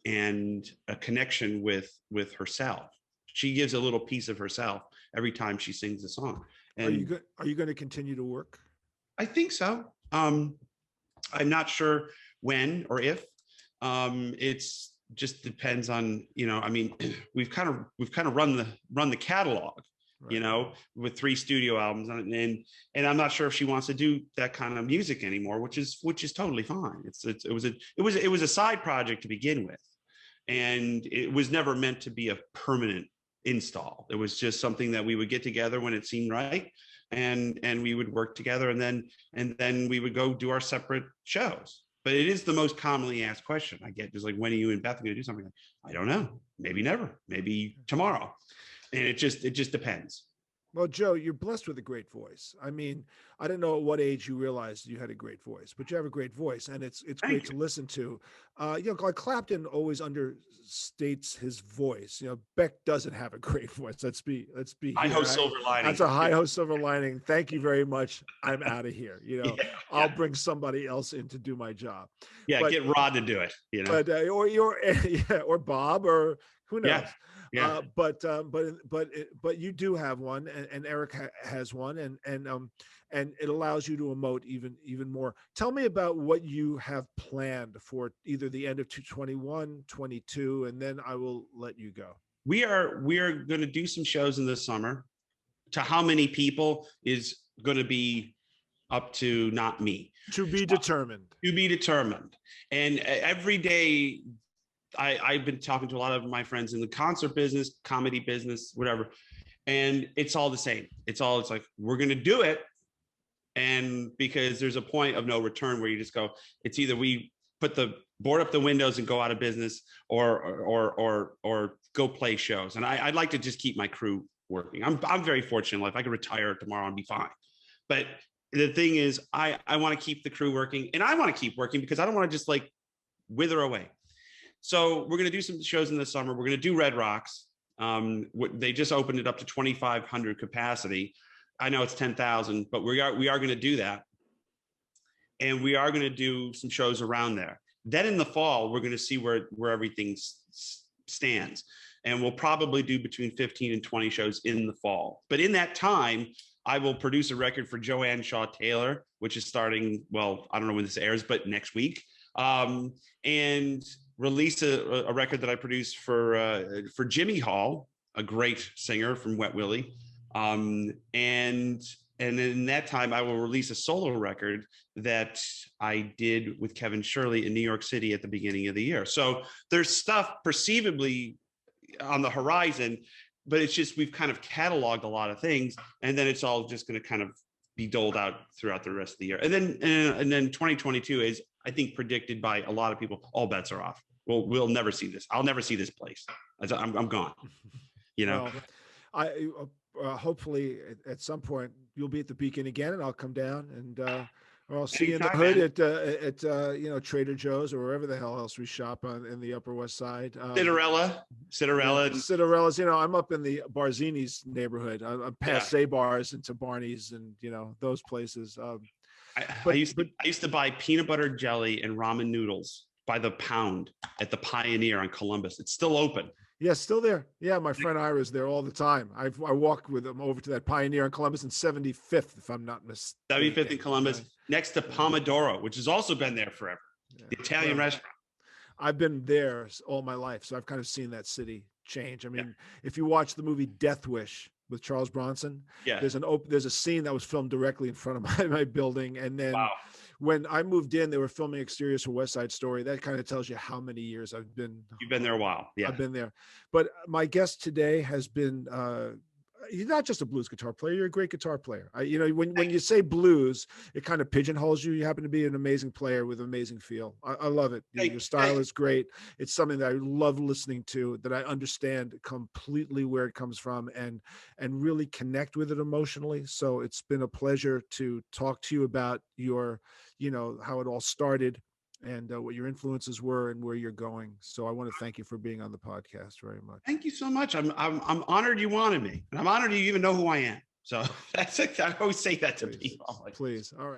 and a connection with herself. She gives a little piece of herself every time she sings a song. And are you going to continue to work? I think so. I'm not sure when or if. It's just depends on, I mean, we've kind of run the catalog, right, with 3 studio albums, and I'm not sure if she wants to do that kind of music anymore, which is totally fine. It was a side project to begin with, and it was never meant to be a permanent install. It was just something that we would get together when it seemed right, and we would work together, and then we would go do our separate shows. But it is the most commonly asked question I get, just like, when are you and Beth going to do something? I don't know. Maybe never. Maybe tomorrow. And it just depends. Well, Joe, you're blessed with a great voice. I mean, I don't know at what age you realized you had a great voice, but you have a great voice, and it's great to listen to. Like Clapton always understates his voice. Beck doesn't have a great voice. Let's be. High-ho silver lining. That's a high-ho silver lining. Thank you very much. I'm out of here. I'll bring somebody else in to do my job. Yeah, but, get Rod to do it. But or Bob, or who knows. Yeah. Yeah. But you do have one, and Eric has one, and it allows you to emote even more. Tell me about what you have planned for either the end of 2021, 22, and then I will let you go. We are going to do some shows in the summer. To how many people is going to be up to not me. To be determined. To be determined. And every day, I've been talking to a lot of my friends in the concert business, comedy business, whatever, and it's all the same. It's like, we're going to do it. And because there's a point of no return where you just go, it's either we board up the windows and go out of business, or go play shows. And I'd like to just keep my crew working. I'm very fortunate in life. I could retire tomorrow and be fine. But the thing is, I want to keep the crew working, and I want to keep working because I don't want to just like wither away. So we're going to do some shows in the summer. We're going to do Red Rocks. They just opened it up to 2,500 capacity. I know it's 10,000, but we are going to do that. And we are going to do some shows around there. Then in the fall, we're going to see where everything stands. And we'll probably do between 15 and 20 shows in the fall. But in that time, I will produce a record for Joanne Shaw Taylor, which is starting, well, I don't know when this airs, but next week. And release a record that I produced for Jimmy Hall, a great singer from Wet Willie. And in that time, I will release a solo record that I did with Kevin Shirley in New York City at the beginning of the year. So there's stuff perceivably on the horizon, but it's just, we've kind of cataloged a lot of things, and then it's all just going to kind of be doled out throughout the rest of the year. And then 2022 is, I think, predicted by a lot of people, all bets are off. We'll never see this. I'll never see this place. I'm gone. Well, I hopefully at some point you'll be at the Beacon again, and I'll come down, and or I'll see you in the hood at Trader Joe's or wherever the hell else we shop in the Upper West Side. Cinderella's. I'm up in the Barzini's neighborhood. I'm past Bars into Barney's and those places. I used to buy peanut butter jelly and ramen noodles by the pound at the Pioneer on Columbus. It's still open. Yeah, still there. Yeah, my friend Ira's there all the time. I walk with him over to that Pioneer on Columbus and 75th, if I'm not mistaken. 75th in Columbus, next to Pomodoro, which has also been there forever. Yeah. The Italian restaurant. I've been there all my life, so I've kind of seen that city change. I mean, if you watch the movie Death Wish with Charles Bronson, there's a scene that was filmed directly in front of my building, and then when I moved in, they were filming exteriors for West Side Story. That kind of tells you how many years I've been. You've been there a while. Yeah, I've been there. But my guest today has been. You're not just a blues guitar player. You're a great guitar player. When you say blues, it kind of pigeonholes you. You happen to be an amazing player with amazing feel. I love it. Your style is great. It's something that I love listening to, that I understand completely where it comes from, and really connect with it emotionally. So it's been a pleasure to talk to you about your, how it all started, and what your influences were and where you're going. So I want to thank you for being on the podcast very much. Thank you so much. I'm honored you wanted me, and I'm honored you even know who I am. So that's it. I always say that to people. Please. All right.